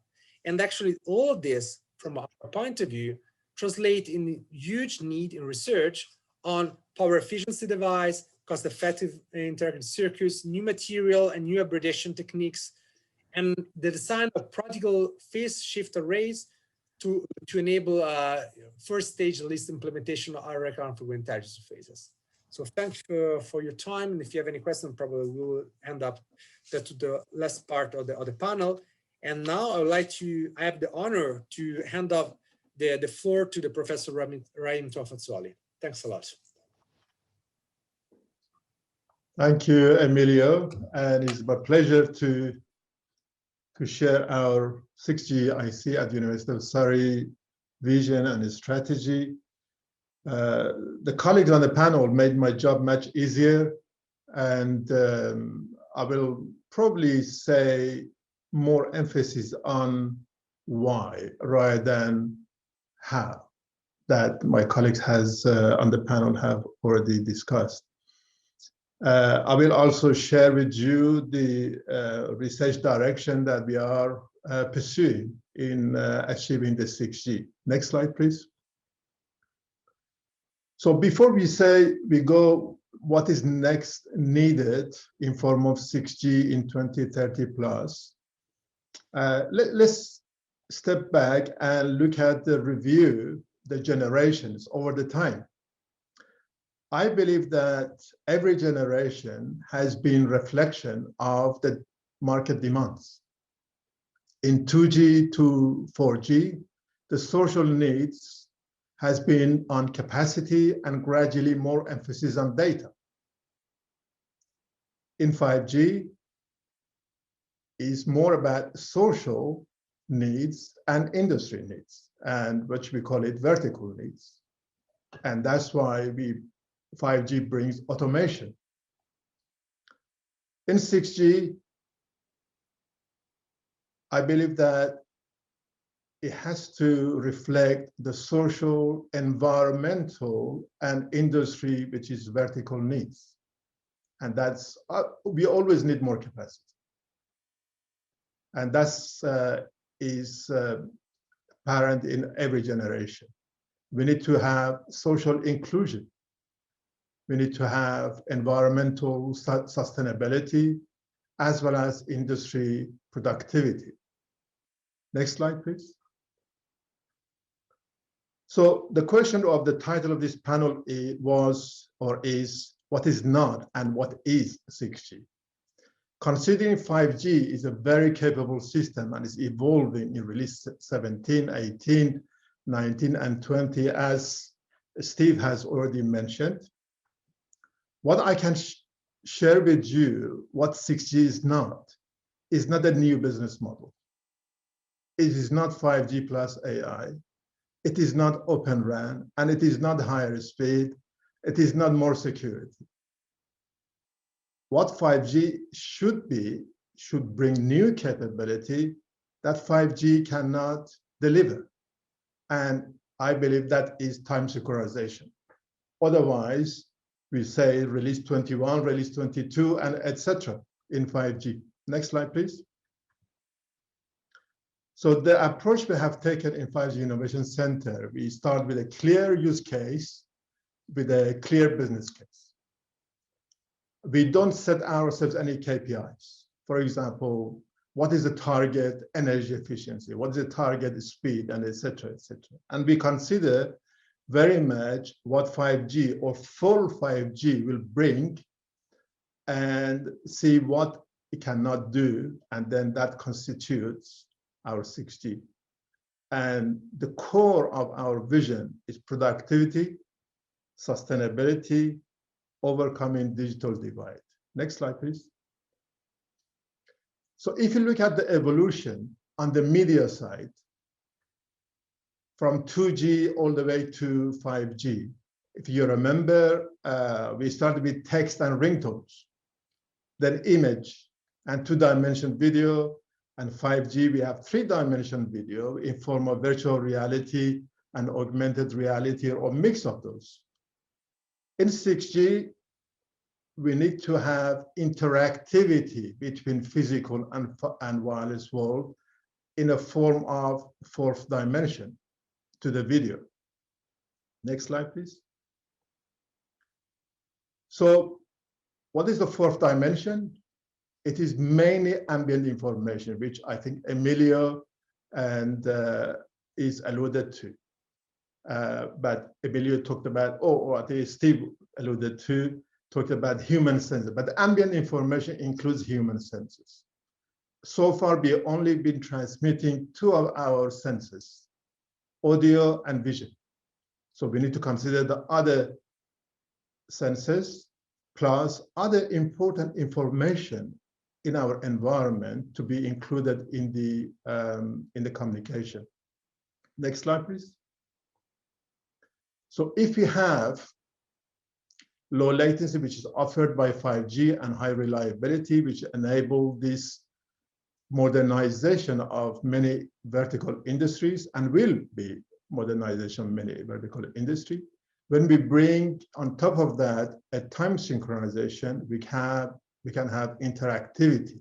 And actually all of this, from our point of view, translate in huge need in research on power efficiency device, cost-effective interactive circuits, new material and new hybridization techniques, and the design of practical phase shift arrays to enable first stage list implementation of our recurrent frequency intelligence phases. So thanks for your time. And if you have any questions, probably we will end up to the last part of the panel. And now I would like to, I have the honor to hand off the floor to the Professor Rahim Tafazolli. Thanks a lot.
Thank you, Emilio. And it's my pleasure to share our 6G IC at the University of Surrey vision and strategy. The colleagues on the panel made my job much easier, and I will probably say more emphasis on why rather than how that my colleagues on the panel have already discussed. I will also share with you the research direction that we are pursuing in achieving the 6G. Next slide, please. So before we go what is next needed in form of 6G in 2030 plus. Let's step back and look at the review, the generations over the time. I believe that every generation has been reflection of the market demands. In 2G to 4G, the social needs has been on capacity and gradually more emphasis on data. In 5G, is more about social needs and industry needs, and what we call it vertical needs. And that's why 5G brings automation. In 6G, I believe that it has to reflect the social, environmental, and industry, which is vertical needs. And that's, we always need more capacity. And that's is apparent in every generation. We need to have social inclusion. We need to have environmental sustainability, as well as industry productivity. Next slide, please. So the question of the title of this panel is, what is not and what is 6G? Considering 5G is a very capable system and is evolving in release 17, 18, 19, and 20, as Steve has already mentioned, what I can share with you, what 6G is not a new business model. It is not 5G plus AI. It is not Open RAN, and it is not higher speed. It is not more security. What 5G should bring new capability that 5G cannot deliver. And I believe that is time synchronization. Otherwise, we say release 21, release 22, and etc. in 5G. Next slide, please. So the approach we have taken in 5G Innovation Center, we start with a clear use case, with a clear business case. We don't set ourselves any KPIs. For example, what is the target energy efficiency? What is the target speed, and etc. etc. And we consider very much what 5G or full 5G will bring and see what it cannot do, and then that constitutes our 6G. And the core of our vision is productivity, sustainability, overcoming digital divide. Next slide, please. So if you look at the evolution on the media side, from 2G all the way to 5G, if you remember, we started with text and ringtones, then image and 2-dimensional video, and 5G, we have 3-dimensional video in form of virtual reality and augmented reality, or a mix of those. In 6G, we need to have interactivity between physical and wireless world in a form of fourth dimension to the video. Next slide, please. So what is the fourth dimension? It is mainly ambient information, which I think Emilio and is alluded to. But Emilio talked about, or I think Steve alluded to, talked about human senses. But the ambient information includes human senses. So far, we've only been transmitting 2 of our senses, audio and vision. So we need to consider the other senses plus other important information in our environment to be included in the communication. Next slide, please. So if we have low latency, which is offered by 5G, and high reliability, which enable this modernization of many vertical industries, and will be modernization of many vertical industry. When we bring on top of that a time synchronization, we can have interactivity.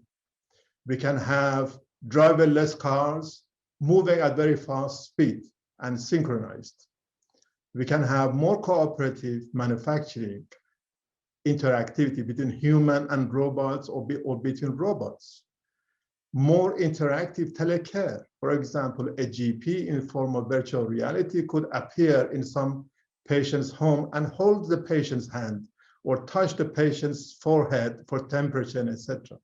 We can have driverless cars moving at very fast speed and synchronized. We can have more cooperative manufacturing interactivity between human and robots or between robots. More interactive telecare. For example, a GP in form of virtual reality could appear in some patient's home and hold the patient's hand or touch the patient's forehead for temperature, etc.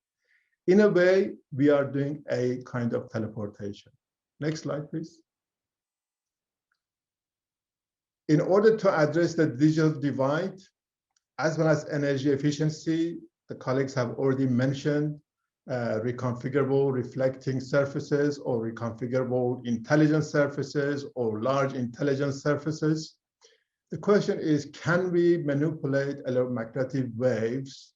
In a way, we are doing a kind of teleportation. Next slide, please. In order to address the digital divide, as well as energy efficiency, the colleagues have already mentioned reconfigurable reflecting surfaces or reconfigurable intelligent surfaces or large intelligent surfaces. The question is, can we manipulate electromagnetic waves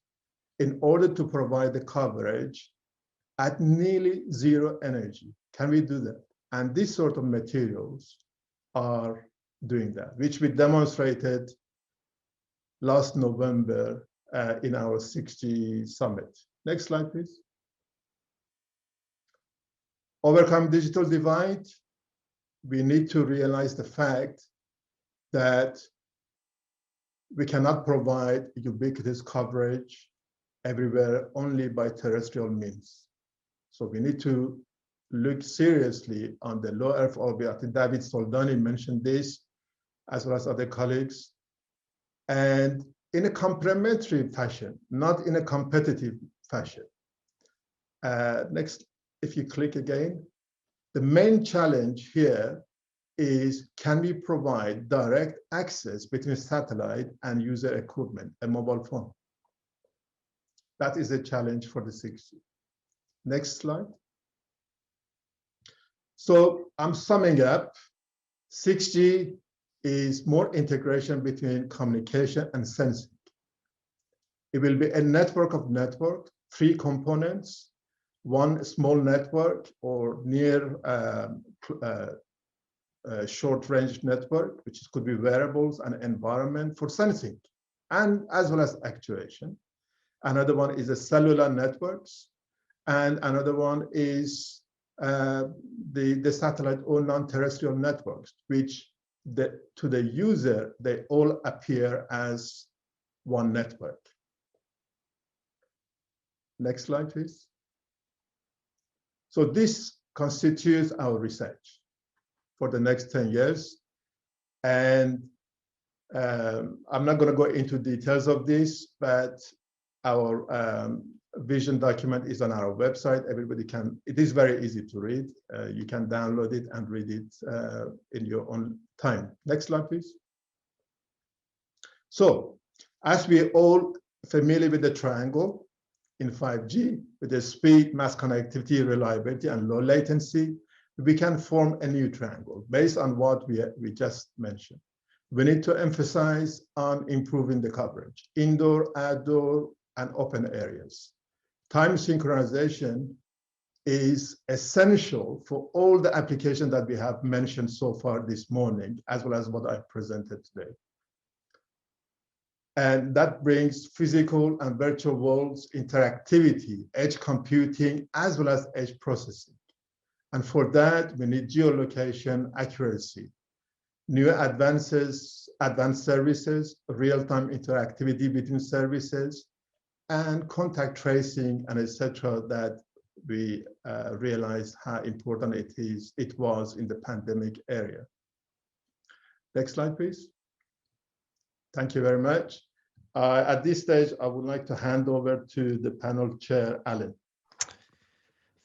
in order to provide the coverage at nearly zero energy? Can we do that? And these sort of materials are doing that, which we demonstrated last November in our 6G summit. Next slide, please. Overcome digital divide. We need to realize the fact that we cannot provide ubiquitous coverage everywhere only by terrestrial means. So we need to look seriously on the low Earth orbit. I think David Soldani mentioned this, as well as other colleagues, and in a complementary fashion, not in a competitive fashion. Next, if you click again, the main challenge here is, can we provide direct access between satellite and user equipment, a mobile phone? That is a challenge for the 6G. Next slide. So I'm summing up. 6G is more integration between communication and sensing. It will be a network of networks, 3 components, one small network or near short-range network, which could be wearables and environment for sensing, and as well as actuation. Another one is the cellular networks, and another one is the satellite or non-terrestrial networks, which to the user, they all appear as one network. Next slide, please. So this constitutes our research for the next 10 years. And I'm not going to go into details of this, but our vision document is on our website. Everybody can, it is very easy to read. You can download it and read it in your own time. Next slide, please. So, as we're all familiar with the triangle in 5G, with the speed, mass connectivity, reliability, and low latency, we can form a new triangle based on what we just mentioned. We need to emphasize on improving the coverage, indoor, outdoor, and open areas. Time synchronization is essential for all the applications that we have mentioned so far this morning, as well as what I presented today. And that brings physical and virtual worlds interactivity, edge computing, as well as edge processing. And for that, we need geolocation accuracy, new advanced services, real-time interactivity between services, and contact tracing, and etc. that we realized how important it was in the pandemic area. Next slide, please. Thank you very much. At this stage, I would like to hand over to the panel chair, Alan.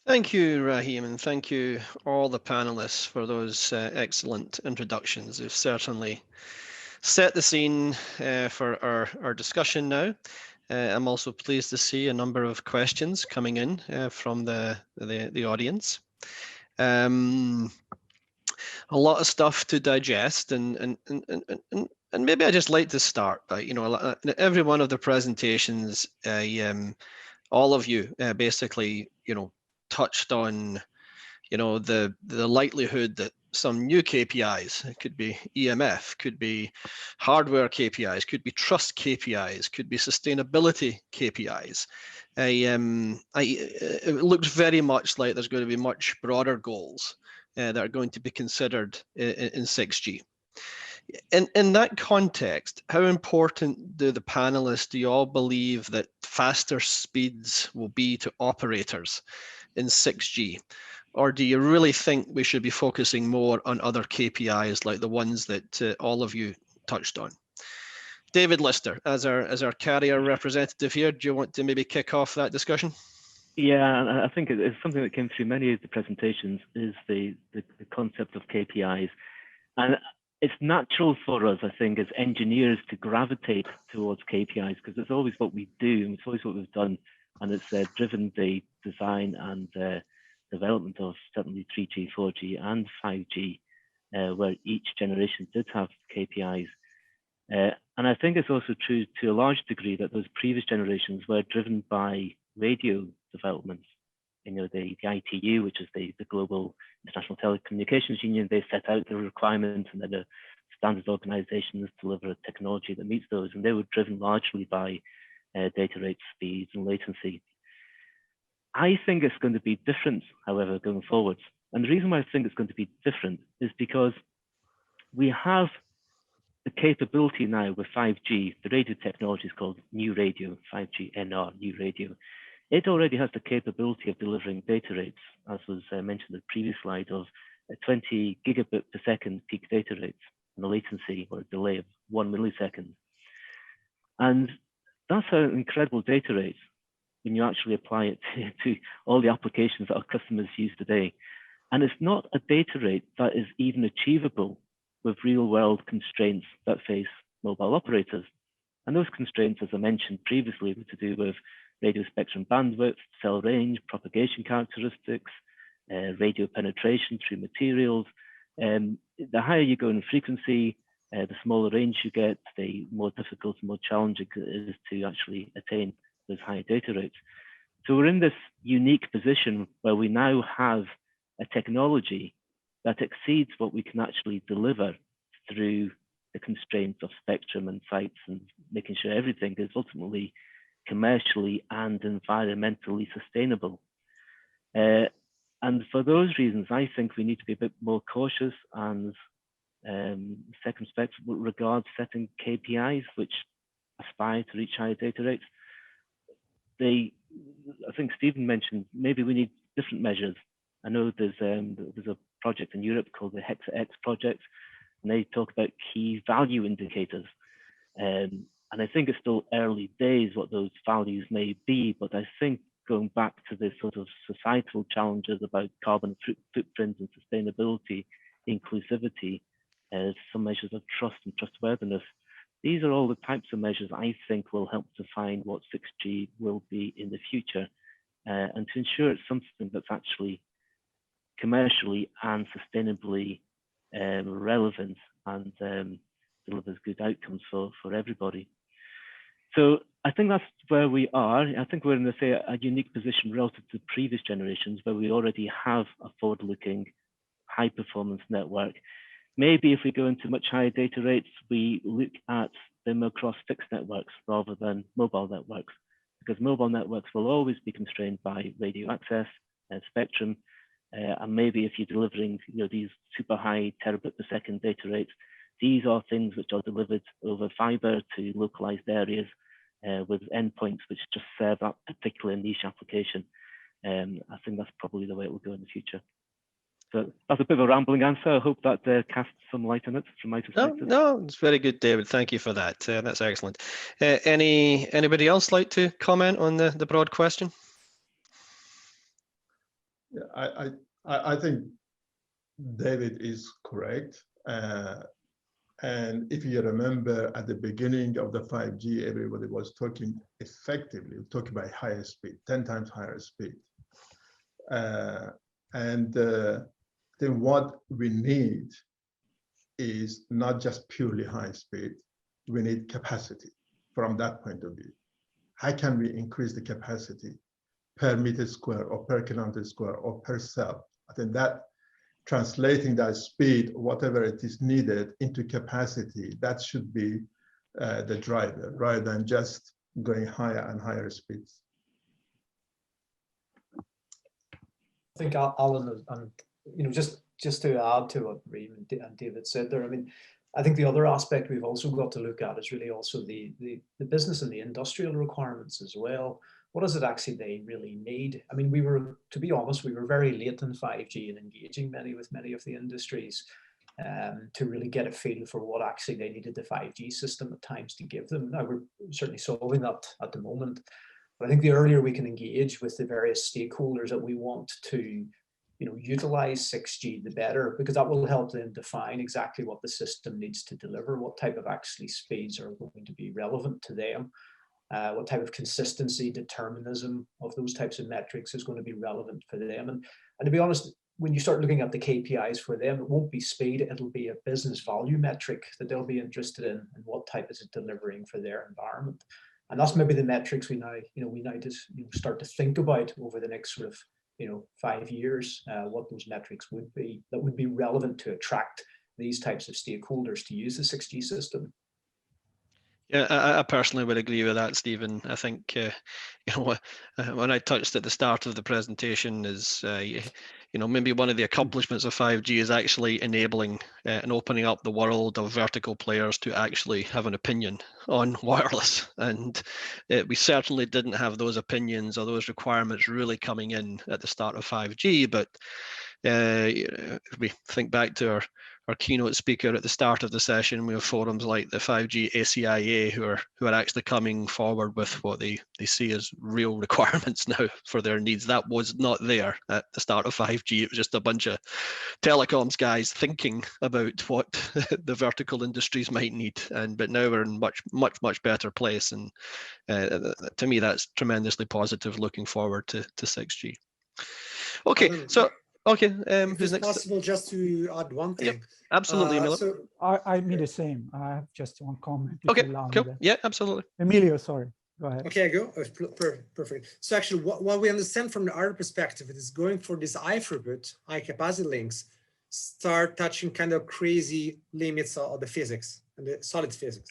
Thank you, Rahim, and thank you all the panelists for those excellent introductions. They've certainly set the scene for our discussion now. I'm also pleased to see a number of questions coming in from the audience. A lot of stuff to digest, and maybe I just like to start by, every one of the presentations, all of you basically, touched on, the likelihood that some new KPIs, it could be EMF, could be hardware KPIs, could be trust KPIs, could be sustainability KPIs. It looks very much like there's going to be much broader goals that are going to be considered in 6G. In that context, how important do the panelists, do you all believe that faster speeds will be to operators in 6G? Or do you really think we should be focusing more on other KPIs like the ones that all of you touched on? David Lister, as our carrier representative here, do you want to maybe kick off that discussion?
Yeah, I think it's something that came through many of the presentations is the concept of KPIs. And it's natural for us, I think, as engineers to gravitate towards KPIs because it's always what we do and it's always what we've done. And it's driven the design and development of certainly 3G, 4G and 5G, where each generation did have KPIs. And I think it's also true to a large degree that those previous generations were driven by radio developments. You know, the ITU, which is the Global International Telecommunications Union, they set out the requirements and then the standards organizations deliver a technology that meets those. And they were driven largely by data rate, speeds and latency. I think it's going to be different, however, going forwards. And the reason why I think it's going to be different is because we have the capability now with 5G, the radio technology is called New Radio, 5G NR, New Radio. It already has the capability of delivering data rates, as was mentioned in the previous slide, of 20 gigabit per second peak data rates and a latency or a delay of 1 millisecond. And that's an incredible data rate when you actually apply it to all the applications that our customers use today. And it's not a data rate that is even achievable with real world constraints that face mobile operators. And those constraints, as I mentioned previously, were to do with radio spectrum bandwidth, cell range, propagation characteristics, radio penetration through materials. The higher you go in frequency, the smaller range you get, the more difficult and more challenging it is to actually attain those higher data rates. So we're in this unique position where we now have a technology that exceeds what we can actually deliver through the constraints of spectrum and sites and making sure everything is ultimately commercially and environmentally sustainable. And for those reasons, I think we need to be a bit more cautious and circumspect with regards setting KPIs which aspire to reach higher data rates. I think Stephen mentioned maybe we need different measures. I know there's a project in Europe called the HexaX project, and they talk about key value indicators. And I think it's still early days what those values may be, but I think going back to the sort of societal challenges about carbon footprint and sustainability, inclusivity, some measures of trust and trustworthiness, these are all the types of measures I think will help define what 6G will be in the future, and to ensure it's something that's actually commercially and sustainably relevant and delivers good outcomes for everybody. So I think that's where we are. I think we're in a unique position relative to previous generations where we already have a forward-looking high performance network. Maybe if we go into much higher data rates, we look at them across fixed networks rather than mobile networks, because mobile networks will always be constrained by radio access and spectrum. And maybe if you're delivering these super high terabit per second data rates, these are things which are delivered over fiber to localized areas with endpoints which just serve that particular niche application. I think that's probably the way it will go in the future. So that's a bit of a rambling answer. I hope that casts some light on it from my perspective.
No, it's very good, David. Thank you for that. That's excellent. Anybody else like to comment on the broad question?
Yeah, I think David is correct. And if you remember at the beginning of the 5G, everybody was talking effectively, talking about higher speed, 10 times higher speed. Then what we need is not just purely high speed, we need capacity from that point of view. How can we increase the capacity per meter square or per kilometer square or per cell? I think that translating that speed, whatever it is needed, into capacity, that should be the driver rather than just going higher and higher speeds.
I think Alan, and just to add to what Rahim and David said there, I mean, I think the other aspect we've also got to look at is really also the business and the industrial requirements as well. What is it actually they really need? I mean, to be honest, we were very late in 5G and engaging with many of the industries to really get a feel for what actually they needed the 5G system at times to give them. Now, we're certainly solving that at the moment. But I think the earlier we can engage with the various stakeholders that we want to utilize 6G, the better, because that will help them define exactly what the system needs to deliver, what type of actually speeds are going to be relevant to them, what type of consistency, determinism of those types of metrics is going to be relevant for them. And to be honest, when you start looking at the KPIs for them, it won't be speed, it'll be a business value metric that they'll be interested in, and what type is it delivering for their environment. And that's maybe the metrics we now just start to think about over the next sort of 5 years, what those metrics would be that would be relevant to attract these types of stakeholders to use the 6G system.
Yeah, I personally would agree with that, Stephen. I think when I touched at the start of the presentation is maybe one of the accomplishments of 5G is actually enabling and opening up the world of vertical players to actually have an opinion on wireless. And we certainly didn't have those opinions or those requirements really coming in at the start of 5G. But if we think back to our keynote speaker at the start of the session, we have forums like the 5G ACIA who are actually coming forward with what they see as real requirements now for their needs. That was not there at the start of 5G. It was just a bunch of telecoms guys thinking about what the vertical industries might need. But now we're in much better place. And to me, that's tremendously positive looking forward to 6G. Okay, so okay, who's next?
Possible just to add one thing.
Yep, absolutely, Emilio.
So
I mean the same. I have just one comment.
Okay, cool. Yeah, absolutely.
Emilio, sorry. Go ahead.
Okay, I go. Perfect. So actually, what we understand from the other perspective is going for this high throughput, high capacity links, start touching kind of crazy limits of the physics and the solid physics.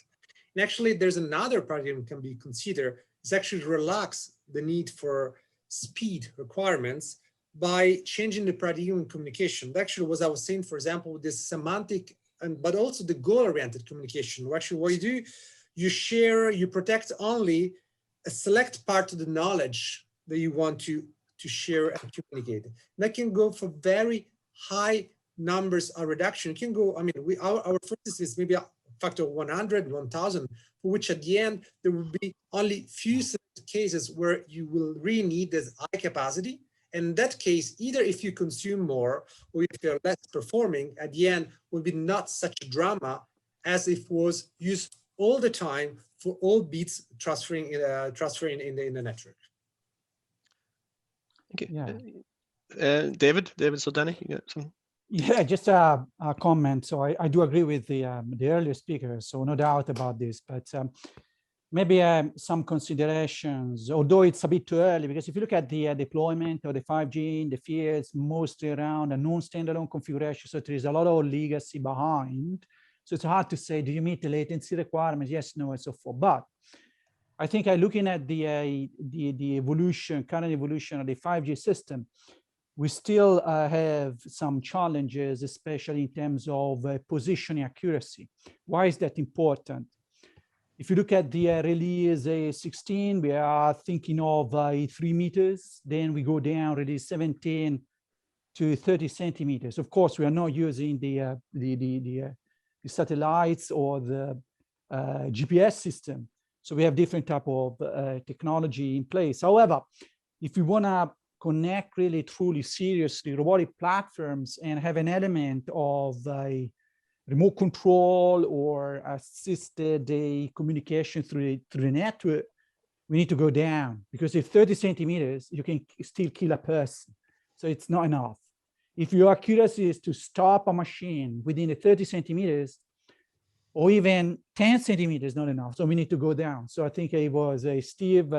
And actually, there's another paradigm can be considered. It's actually relax the need for speed requirements by changing the paradigm in communication. Actually, what I was saying, for example, this semantic but also the goal-oriented communication. Actually, what you do, you share, you protect only a select part of the knowledge that you want to share and communicate. And that can go for very high numbers of reduction. It can go, I mean, our first is maybe a factor of 100, 1000, for which at the end, there will be only few cases where you will really need this high capacity. In that case, either if you consume more or if you're less performing, at the end will be not such a drama as if it was used all the time for all bits transferring in the network.
Okay.
Yeah.
David Soldani, you got some?
Yeah, just a comment. So I do agree with the earlier speaker. So no doubt about this, but maybe some considerations, although it's a bit too early, because if you look at the deployment of the 5G in the fields, mostly around a non-standalone configuration, so there is a lot of legacy behind. So it's hard to say, do you meet the latency requirements? Yes, no, and so forth. But I think looking at the evolution, current evolution of the 5G system, we still have some challenges, especially in terms of positioning accuracy. Why is that important? If you look at the release 16, we are thinking of 3 meters. Then we go down release 17 to 30 centimeters. Of course, we are not using the satellites or the GPS system. So we have different type of technology in place. However, if we want to connect really, truly, seriously robotic platforms and have an element of remote control or assisted communication through the network, we need to go down, because if 30 centimeters, you can still kill a person. So it's not enough. If your accuracy is to stop a machine within the 30 centimeters, or even 10 centimeters, not enough. So we need to go down. So I think it was Steve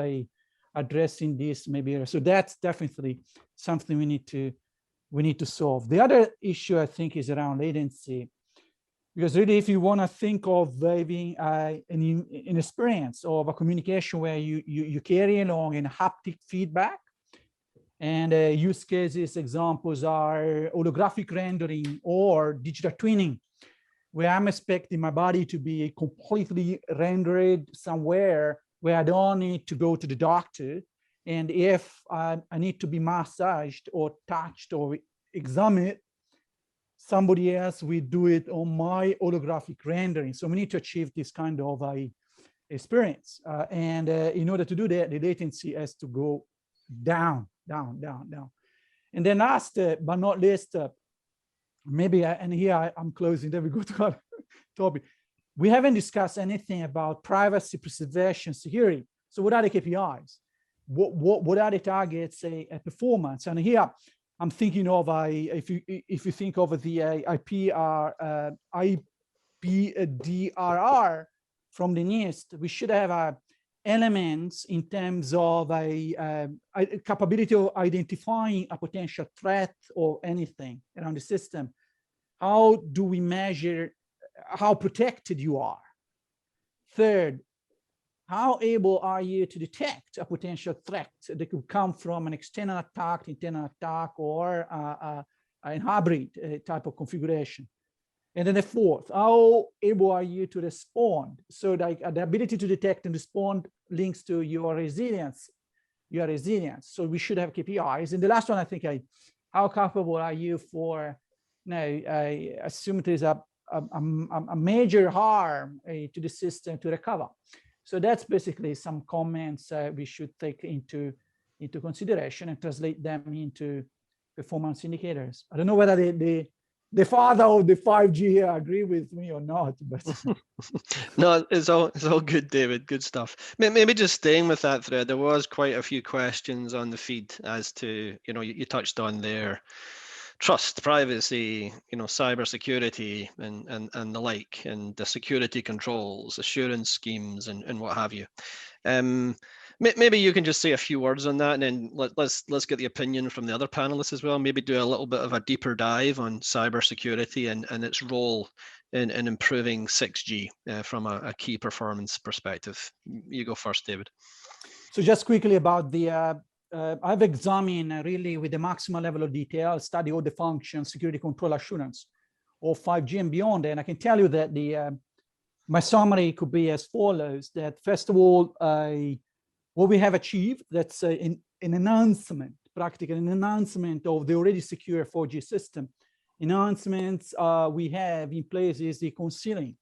addressing this maybe. So that's definitely something we need to solve. The other issue I think is around latency. Because really, if you want to think of having an experience of a communication where you carry along in haptic feedback, and use cases, examples are holographic rendering or digital twinning, where I'm expecting my body to be completely rendered somewhere where I don't need to go to the doctor. And if I need to be massaged or touched or examined, somebody else will do it on my holographic rendering. So we need to achieve this kind of a experience. And in order to do that, the latency has to go down, down, down, down. And then last but not least, and here I'm closing, then we go to our topic. We haven't discussed anything about privacy, preservation, security. So what are the KPIs? What are the targets, at performance? And here I'm thinking of if you think of the IPDRR from the NIST, we should have elements in terms of a capability of identifying a potential threat or anything around the system. How do we measure how protected you are? Third, how able are you to detect a potential threat that could come from an external attack, internal attack, or a hybrid type of configuration? And then the fourth, how able are you to respond? So like the ability to detect and respond links to your resilience. So we should have KPIs. And the last one, I think, how capable are you for, I assume there's a major harm to the system to recover. So that's basically some comments we should take into consideration and translate them into performance indicators. I don't know whether the father of the 5G here agree with me or not, but
no, it's all good, David. Good stuff. Maybe just staying with that thread, there was quite a few questions on the feed as to, you touched on there, trust, privacy, cybersecurity and the like, and the security controls, assurance schemes, and what have you. Maybe you can just say a few words on that, and then let's get the opinion from the other panelists as well. Maybe do a little bit of a deeper dive on cybersecurity and its role in improving 6G from a key performance perspective. You go first, David.
So just quickly about the I've examined really with the maximum level of detail, study all the functions, security control assurance, or 5G and beyond. And I can tell you that my summary could be as follows: that first of all, what we have achieved, that's an enhancement, practically an enhancement of the already secure 4G system. Enhancements we have in place is the concealing.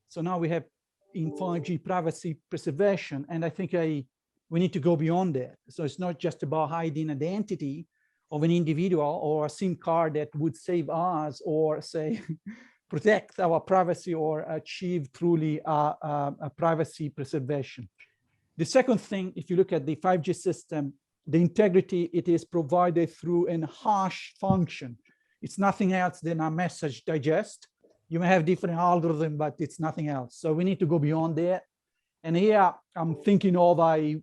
So now we have in 5G privacy preservation, and I think we need to go beyond that. So it's not just about hiding identity of an individual or a SIM card that would save us or say protect our privacy or achieve truly a privacy preservation. The second thing, if you look at the 5G system, the integrity, it is provided through an hash function. It's nothing else than a message digest. You may have different algorithms, but it's nothing else. So we need to go beyond that. And here I'm thinking of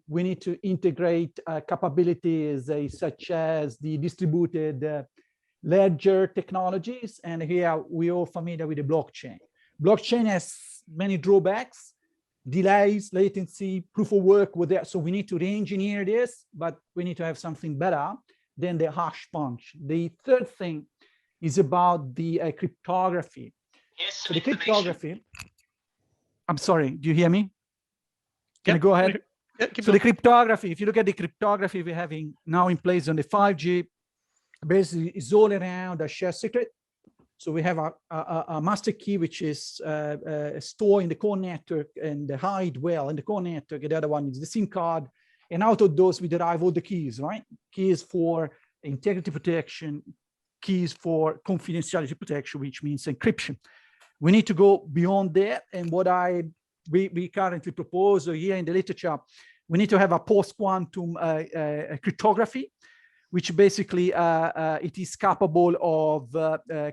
we need to integrate capabilities such as the distributed ledger technologies. And here we're all familiar with the blockchain. Blockchain has many drawbacks, delays, latency, proof of work with that. So we need to re-engineer this, but we need to have something better than the hash punch. The third thing is about the cryptography. Yes, so the cryptography, I'm sorry, do you hear me? Can I go ahead?
Yeah,
so the cryptography, if you look at the cryptography we're having now in place on the 5G, basically is all around a shared secret. So we have a master key, which is stored in the core network and hide well in the core network. And the other one is the SIM card. And out of those, we derive all the keys, right? Keys for integrity protection, keys for confidentiality protection, which means encryption. We need to go beyond that. And what we currently propose here in the literature, we need to have a post-quantum cryptography, which basically it is capable of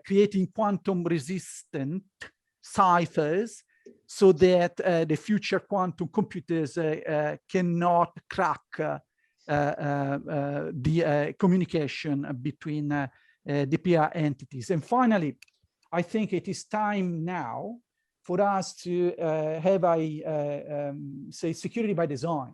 creating quantum resistant ciphers so that the future quantum computers cannot crack the communication between the peer entities. And finally, I think it is time now for us to have say security by design.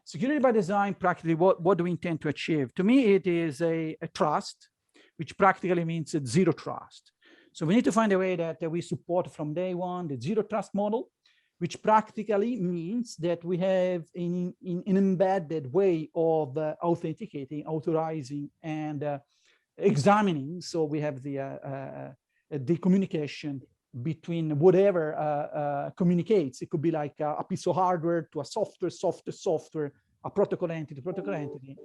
Security by design, practically, what do we intend to achieve? To me, it is a trust, which practically means it's zero trust. So we need to find a way that we support from day one the zero trust model, which practically means that we have an embedded way of authenticating, authorizing, and examining. So we have the communication between whatever communicates. It could be like a piece of hardware to a software, a protocol entity,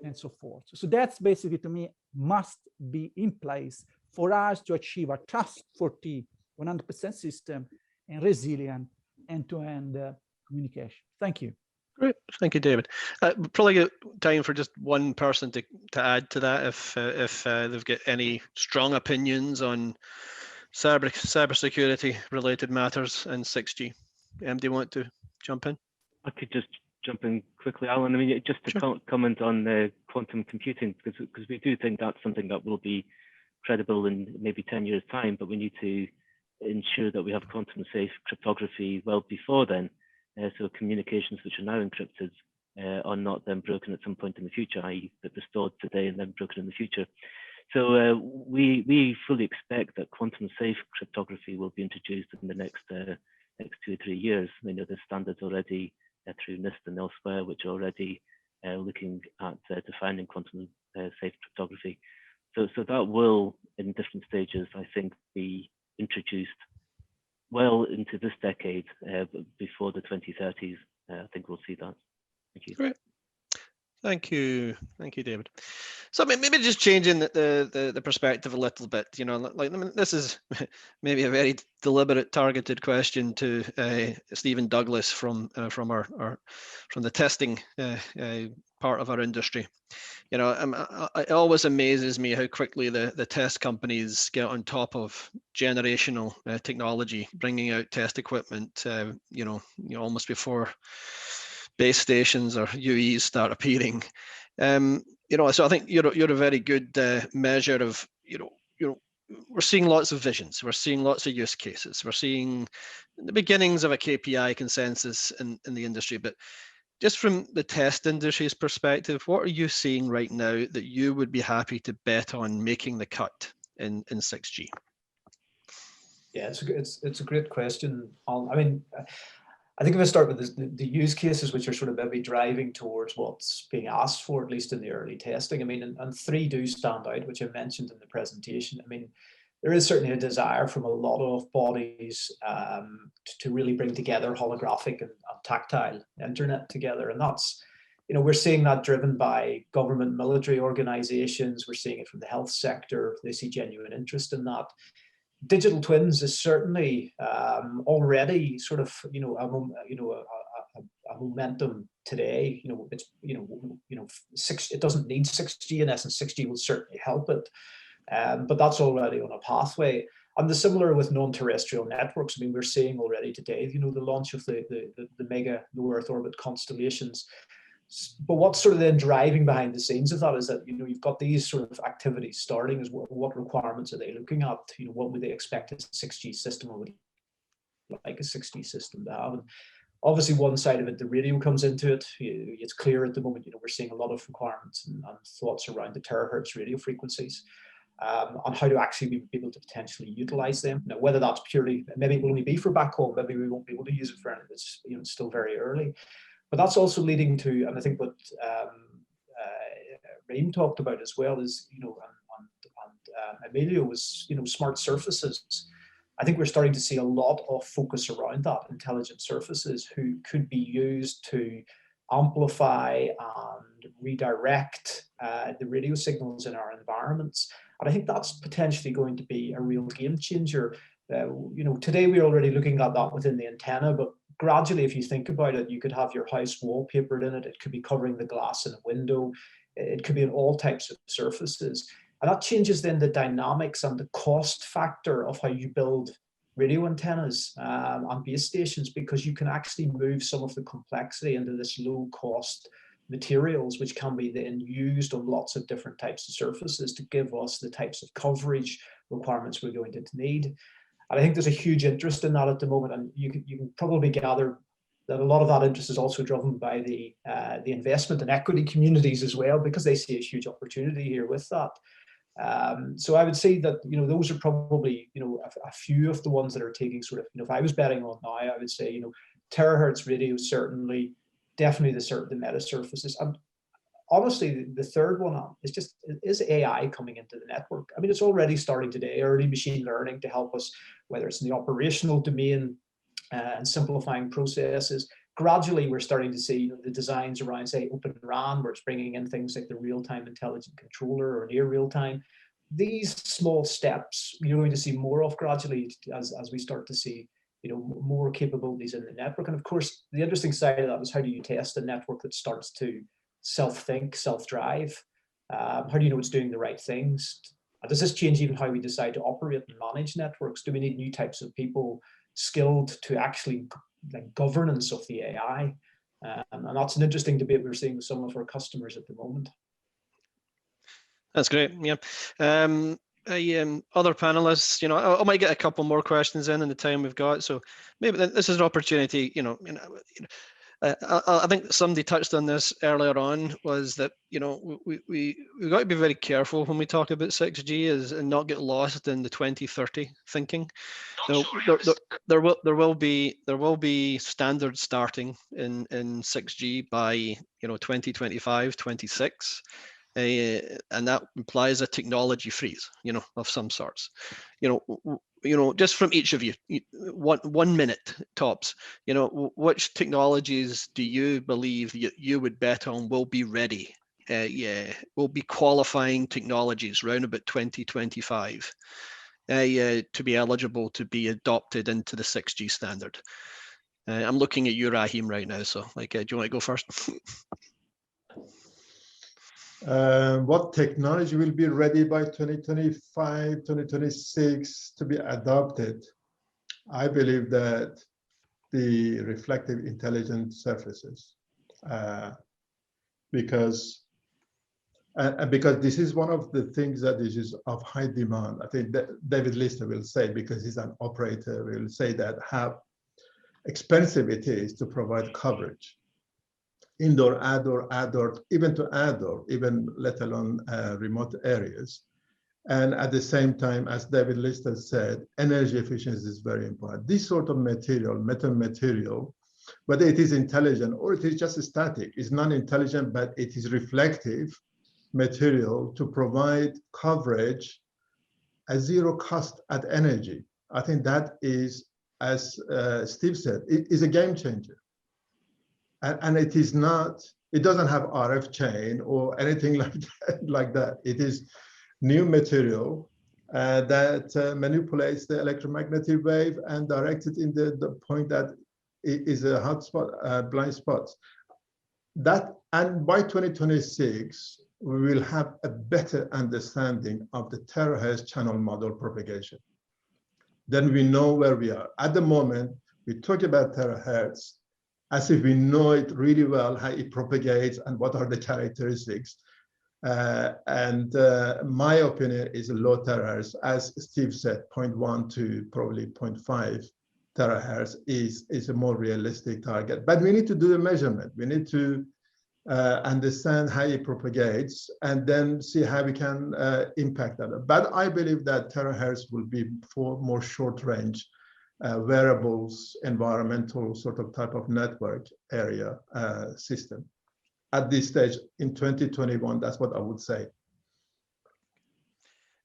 and so forth. So that's basically, to me, must be in place for us to achieve a trustworthy 100% system and resilient end-to-end communication. Thank you.
Great, thank you, David. We'll probably get time for just one person to add to that if they've got any strong opinions on cybersecurity related matters and 6G. Do you want to jump in?
I could just jump in quickly, Alan. I mean, just to comment on the quantum computing, because we do think that's something that will be credible in maybe 10 years' time, but we need to ensure that we have quantum safe cryptography well before then. So communications which are now encrypted are not then broken at some point in the future, i.e. that they're stored today and then broken in the future. So we fully expect that quantum safe cryptography will be introduced in the next 2 or 3 years. I know there's standards already through NIST and elsewhere, which are already looking at defining quantum safe cryptography. So that will, in different stages, I think, be introduced well into this decade, before the 2030s. I think we'll see that. Thank you.
Great. Thank you, David. So maybe just changing the perspective a little bit. You know, like, I mean, this is maybe a very deliberate, targeted question to Stephen Douglas from the testing part of our industry. You know, it always amazes me how quickly the test companies get on top of generational technology, bringing out test equipment. You know, almost before base stations or UEs start appearing. You know, so I think you're a very good measure of, you know, we're seeing lots of visions, we're seeing lots of use cases, we're seeing the beginnings of a KPI consensus in the industry. But just from the test industry's perspective, what are you seeing right now that you would be happy to bet on making the cut in 6G?
Yeah, it's a great question. I mean, I think if I start with the use cases which are sort of maybe driving towards what's being asked for, at least in the early testing, I mean, and three do stand out, which I mentioned in the presentation. I mean, there is certainly a desire from a lot of bodies to really bring together holographic and tactile internet together. And that's, you know, we're seeing that driven by government, military organizations. We're seeing it from the health sector. They see genuine interest in that. Digital twins is certainly already sort of, you know, a momentum today. You know, it's it doesn't need 6G in essence. 6G will certainly help it, but that's already on a pathway. And the similar with non-terrestrial networks. I mean, we're seeing already today, you know, the launch of the mega low Earth orbit constellations. But what's sort of then driving behind the scenes of that is that, you know, you've got these sort of activities starting as what requirements are they looking at? You know, what would they expect a 6G system, or would like a 6G system to have? And obviously, one side of it, the radio comes into it. It's clear at the moment, you know, we're seeing a lot of requirements and thoughts around the terahertz radio frequencies, on how to actually be able to potentially utilize them. Now, whether that's purely, maybe it will only be for backhaul, maybe we won't be able to use it for anything. It's, you know, it's still very early. But that's also leading to, and I think what Rahim talked about as well is, you know, and Emilio was, you know, smart surfaces. I think we're starting to see a lot of focus around that, intelligent surfaces who could be used to amplify and redirect the radio signals in our environments. And I think that's potentially going to be a real game changer. You know, today we're already looking at that within the antenna, but gradually, if you think about it, you could have your house wallpapered in it. It could be covering the glass in a window. It could be in all types of surfaces. And that changes then the dynamics and the cost factor of how you build radio antennas and base stations, because you can actually move some of the complexity into this low cost materials, which can be then used on lots of different types of surfaces to give us the types of coverage requirements we're going to need. And I think there's a huge interest in that at the moment, and you can probably gather that a lot of that interest is also driven by the investment and equity communities as well, because they see a huge opportunity here with that. So I would say that, those are probably, a few of the ones that are taking sort of, if I was betting on now, I would say, terahertz radio, certainly, definitely the meta surfaces. And honestly, the third one is AI coming into the network. I mean, it's already starting today, early machine learning to help us, whether it's in the operational domain and simplifying processes. Gradually, we're starting to see the designs around, say, Open RAN, where it's bringing in things like the real-time intelligent controller or near real-time. These small steps you're going to see more of gradually as we start to see more capabilities in the network. And of course, the interesting side of that is, how do you test a network that starts to self-think, self-drive? How do you know it's doing the right things? Does this change even how we decide to operate and manage networks? Do we need new types of people skilled to actually like governance of the AI? And that's an interesting debate we're seeing with some of our customers at the moment.
That's great. Yeah. Other panelists, I might get a couple more questions in the time we've got. So maybe this is an opportunity. I think somebody touched on this earlier on, was that we got to be very careful when we talk about 6G and not get lost in the 2030 thinking. There will be standards starting in 6G by 2025, 26. And that implies a technology freeze, of some sorts. Just from each of you, 1 minute tops. Which technologies do you believe you would bet on will be ready? Will be qualifying technologies around about 2025 to be eligible to be adopted into the 6G standard. I'm looking at you, Rahim, right now. So, do you want to go first?
What technology will be ready by 2025, 2026 to be adopted? I believe that the reflective intelligent surfaces, because this is one of the things that is of high demand. I think that David Lister will say, because he's an operator, will say that how expensive it is to provide coverage. Indoor, outdoor, even to outdoor, even let alone remote areas. And at the same time, as David Lister said, energy efficiency is very important. This sort of material, metal material, whether it is intelligent or it is just static, is non-intelligent, but it is reflective material to provide coverage at zero cost at energy. I think that is, as Steve said, it is a game changer. And it is not, it doesn't have RF chain or anything like that. It is new material that manipulates the electromagnetic wave and directs it in the point that it is a hot spot, blind spots. And by 2026, we will have a better understanding of the terahertz channel model propagation. Then we know where we are. At the moment, we talk about terahertz as if we know it really well, how it propagates and what are the characteristics. My opinion is low terahertz, as Steve said, 0.1 to probably 0.5 terahertz is a more realistic target. But we need to do the measurement. We need to understand how it propagates and then see how we can impact that. But I believe that terahertz will be for more short range wearables, environmental sort of type of network area system. At this stage in 2021, that's what I would say.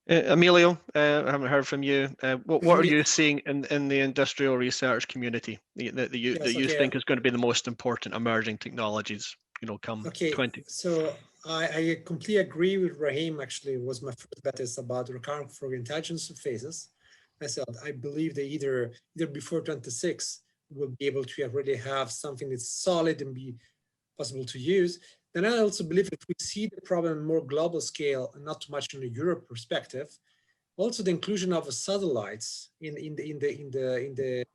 Emilio, I haven't heard from you. What are you seeing in the industrial research community that you think is going to be the most important emerging technologies, come 20?
So I completely agree with Rahim. Actually, was my first bet is about recurrent for intelligent surfaces. I said I believe that either before 26 we'll be able to already have something that's solid and be possible to use. Then I also believe if we see the problem on more global scale and not too much in a Europe perspective, also the inclusion of satellites in the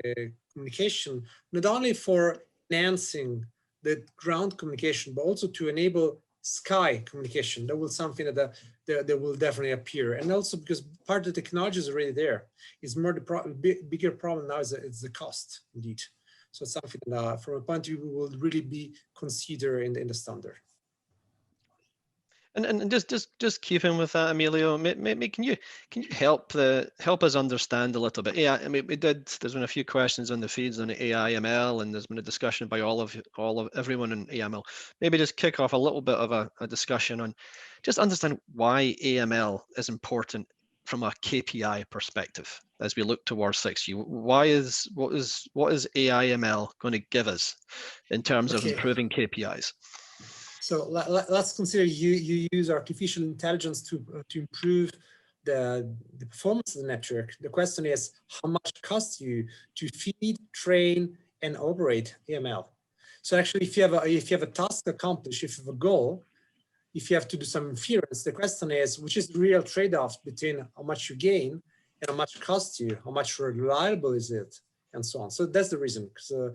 communication, not only for enhancing the ground communication, but also to enable sky communication. That will something that will definitely appear, and also because part of the technology is already there. It's more the bigger problem now is the cost indeed. So it's something that, from a point of view, will really be considered in the standard.
And just keeping with that, Emilio, maybe can you help us understand a little bit? Yeah, I mean, there's been a few questions on the feeds on AI ML, and there's been a discussion by everyone in AML. Maybe just kick off a little bit of a discussion on just understand why AML is important from a KPI perspective as we look towards 6G. What is AI ML going to give us in terms of improving KPIs?
So let's consider you use artificial intelligence to improve the performance of the network. The question is, how much it costs you to feed, train, and operate AML? So actually, if you have a task to accomplish, if you have a goal, if you have to do some inference, the question is, which is the real trade-off between how much you gain and how much it costs you, how much reliable is it, and so on. So that's the reason. So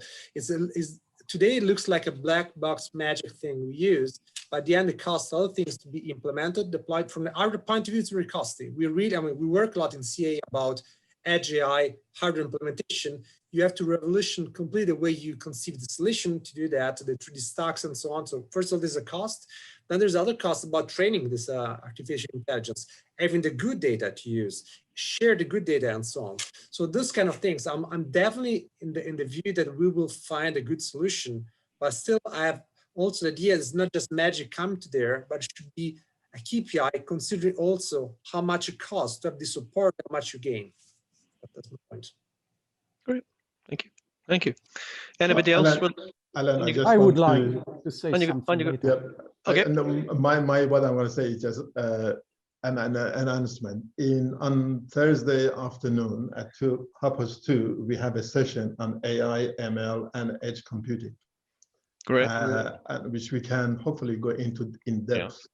today it looks like a black box magic thing we use, but at the end it costs other things to be implemented, deployed. From our point of view, it's very costly. We work a lot in CA about edge AI, hardware implementation. You have to revolution completely the way you conceive the solution to do that, the 3D stacks and so on. So first of all, there's a cost. Then there's other costs about training this artificial intelligence, having the good data to use, share the good data and so on. So those kind of things, I'm definitely in the view that we will find a good solution, but still I have also the idea it's not just magic coming to there, but it should be a KPI considering also how much it costs to have the support, how much you gain. That's my point.
Great, thank you. Anybody else?
Alan,
I would like to say something.
Yeah.
Okay.
What I'm going to say is just an announcement. On Thursday afternoon at 2:30, we have a session on AI, ML, and edge computing.
Great.
Which we can hopefully go into in-depth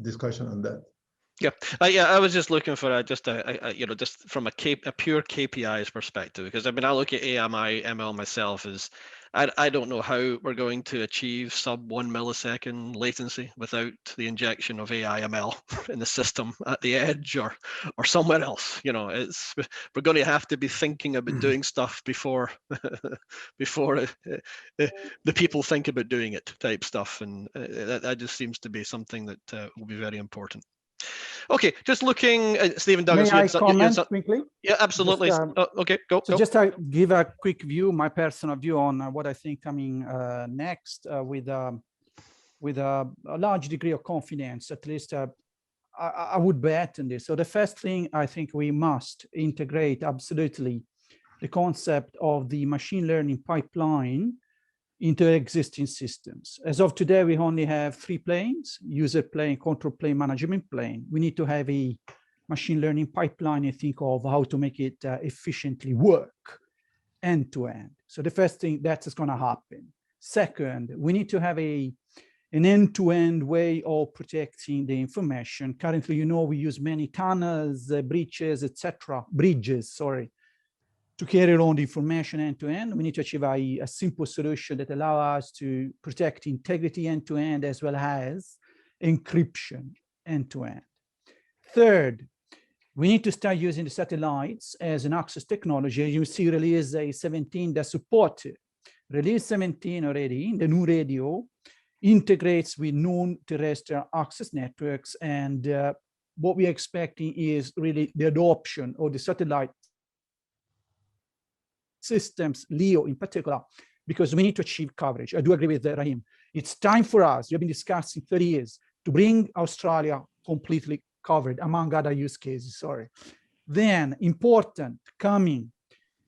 discussion on that.
Yeah, I was just looking for just from a pure KPIs perspective, because I mean I look at ML myself as I don't know how we're going to achieve sub 1 millisecond latency without the injection of AI ML in the system at the edge or somewhere else. You know, we're going to have to be thinking about doing stuff before the people think about doing it type stuff, and that just seems to be something that will be very important. Okay, just looking, Stephen Douglas.
May I comment quickly?
Yeah, absolutely. Okay, go.
Just to give a quick view, my personal view on what I think coming next with a large degree of confidence, at least I would bet on this. So the first thing, I think we must integrate absolutely the concept of the machine learning pipeline into existing systems. As of today, we only have 3 planes: user plane, control plane, management plane. We need to have a machine learning pipeline and think of how to make it efficiently work end to end. So the first thing that's going to happen. Second, we need to have an end-to-end way of protecting the information. Currently, you know, we use many tunnels, bridges, etc. To carry on the information end-to-end. We need to achieve a simple solution that allows us to protect integrity end-to-end as well as encryption end-to-end. Third, we need to start using the satellites as an access technology. You see Release 17 that support it. Release 17 already, the new radio, integrates with non-terrestrial access networks, and what we're expecting is really the adoption of the satellite systems, LEO in particular, because we need to achieve coverage. I do agree with Rahim. It's time for us, we've been discussing 30 years, to bring Australia completely covered, among other use cases, Then, important, coming,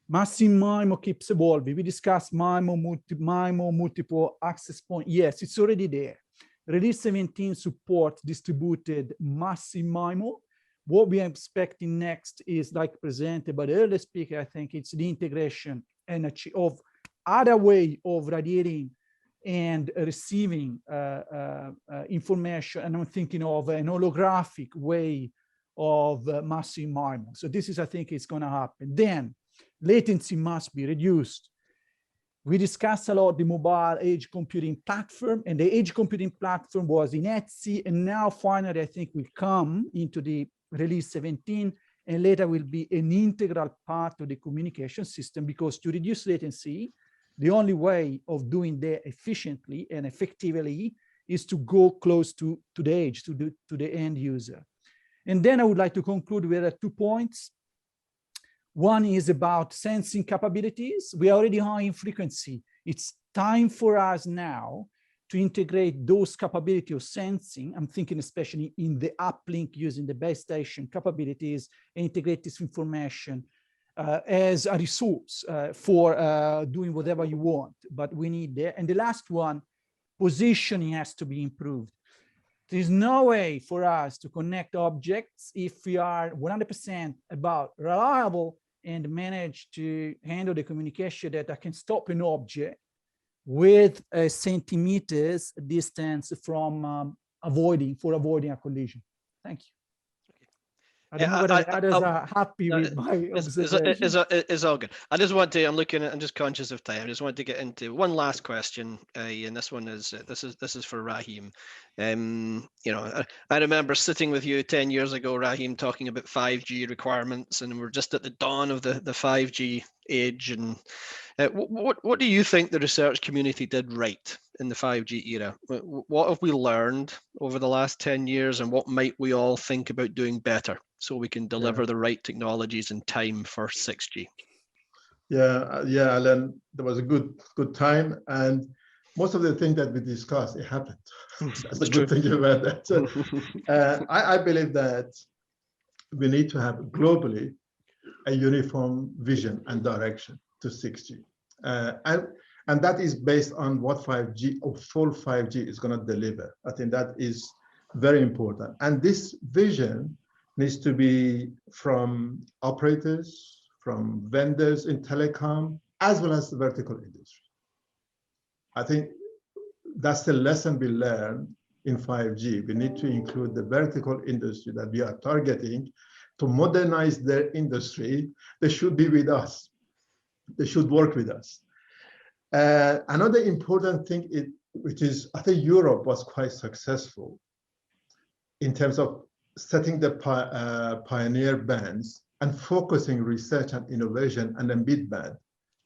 Massive MIMO keeps evolving. We discussed MIMO, multiple access point. Yes, it's already there. Release 17 supports distributed massive MIMO. What we are expecting next is, like presented by the earlier speaker, I think it's the integration of other way of radiating and receiving information. And I'm thinking of an holographic way of massive MIMO. So this is, I think, it's going to happen. Then latency must be reduced. We discussed a lot the mobile edge computing platform, and the edge computing platform was in ETSI, and now finally, I think will come into the Release 17, and later will be an integral part of the communication system, because to reduce latency, the only way of doing that efficiently and effectively is to go close to the edge, to the end user. And then I would like to conclude with 2 points. One is about sensing capabilities. We are already high in frequency. It's time for us now to integrate those capabilities of sensing. I'm thinking especially in the uplink using the base station capabilities, and integrate this information as a resource for doing whatever you want, but we need that. And the last one, positioning has to be improved. There's no way for us to connect objects if we are 100% about reliable and manage to handle the communication that I can stop an object with centimeters distance from avoiding a collision. Thank you. I don't know whether the others are happy with my observation.
It's all good. I just want to, I'm just conscious of time. I just want to get into one last question. And this one is, this is for Rahim. You know, I remember sitting with you 10 years ago, Rahim, talking about 5G requirements, and we're just at the dawn of the 5G age. And what do you think the research community did right in the 5G era? What have we learned over the last 10 years, and what might we all think about doing better so we can deliver the right technologies in time for 6G?
Yeah, Alan, there was a good time, and most of the things that we discussed, it happened. That's a good thing about that. I believe that we need to have globally a uniform vision and direction to 6G. And that is based on what 5G or full 5G is going to deliver. I think that is very important. And this vision needs to be from operators, from vendors in telecom, as well as the vertical industry. I think that's the lesson we learned in 5G. We need to include the vertical industry that we are targeting to modernize their industry. They should be with us. They should work with us. Another important thing, which is, I think Europe was quite successful in terms of setting the pioneer bands and focusing research and innovation and the mid-band.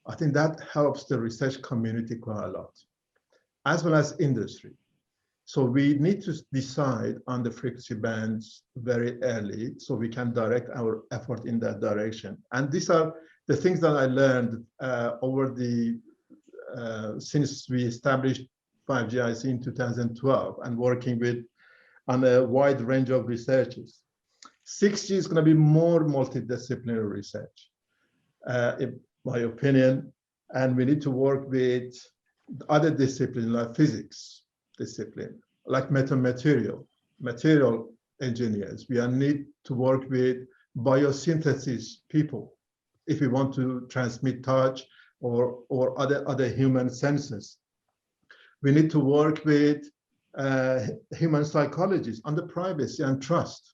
I think that helps the research community quite a lot, as well as industry. So we need to decide on the frequency bands very early so we can direct our effort in that direction. And these are the things that I learned over the since we established 5GIC in 2012 and working on a wide range of researchers. 6G is going to be more multidisciplinary research, in my opinion, and we need to work with other disciplines like physics discipline, like material engineers. We need to work with biosynthesis people if we want to transmit touch or other human senses. We need to work with human psychologists on the privacy and trust.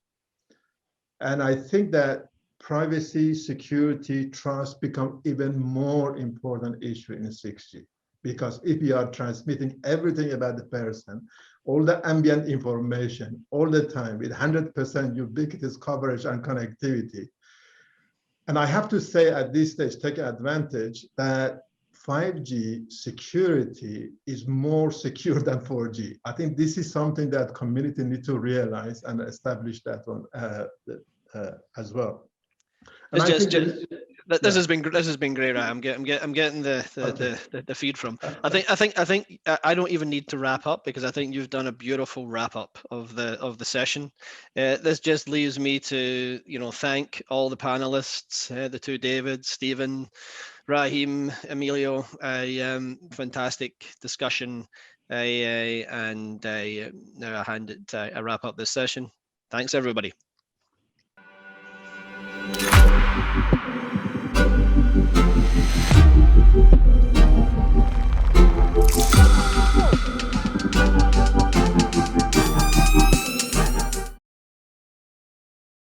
And I think that privacy, security, trust become even more important issue in 6G, because if you are transmitting everything about the person, all the ambient information all the time with 100% ubiquitous coverage and connectivity. And I have to say at this stage, take advantage that 5G security is more secure than 4G. I think this is something that community need to realize and establish that one as well. And
this has been great. I'm getting the feed from. I think I don't even need to wrap up, because I think you've done a beautiful wrap up of the session. This just leaves me to thank all the panelists, the two Davids, Stephen, Rahim, Emilio. Fantastic discussion. And now I wrap up this session. Thanks everybody.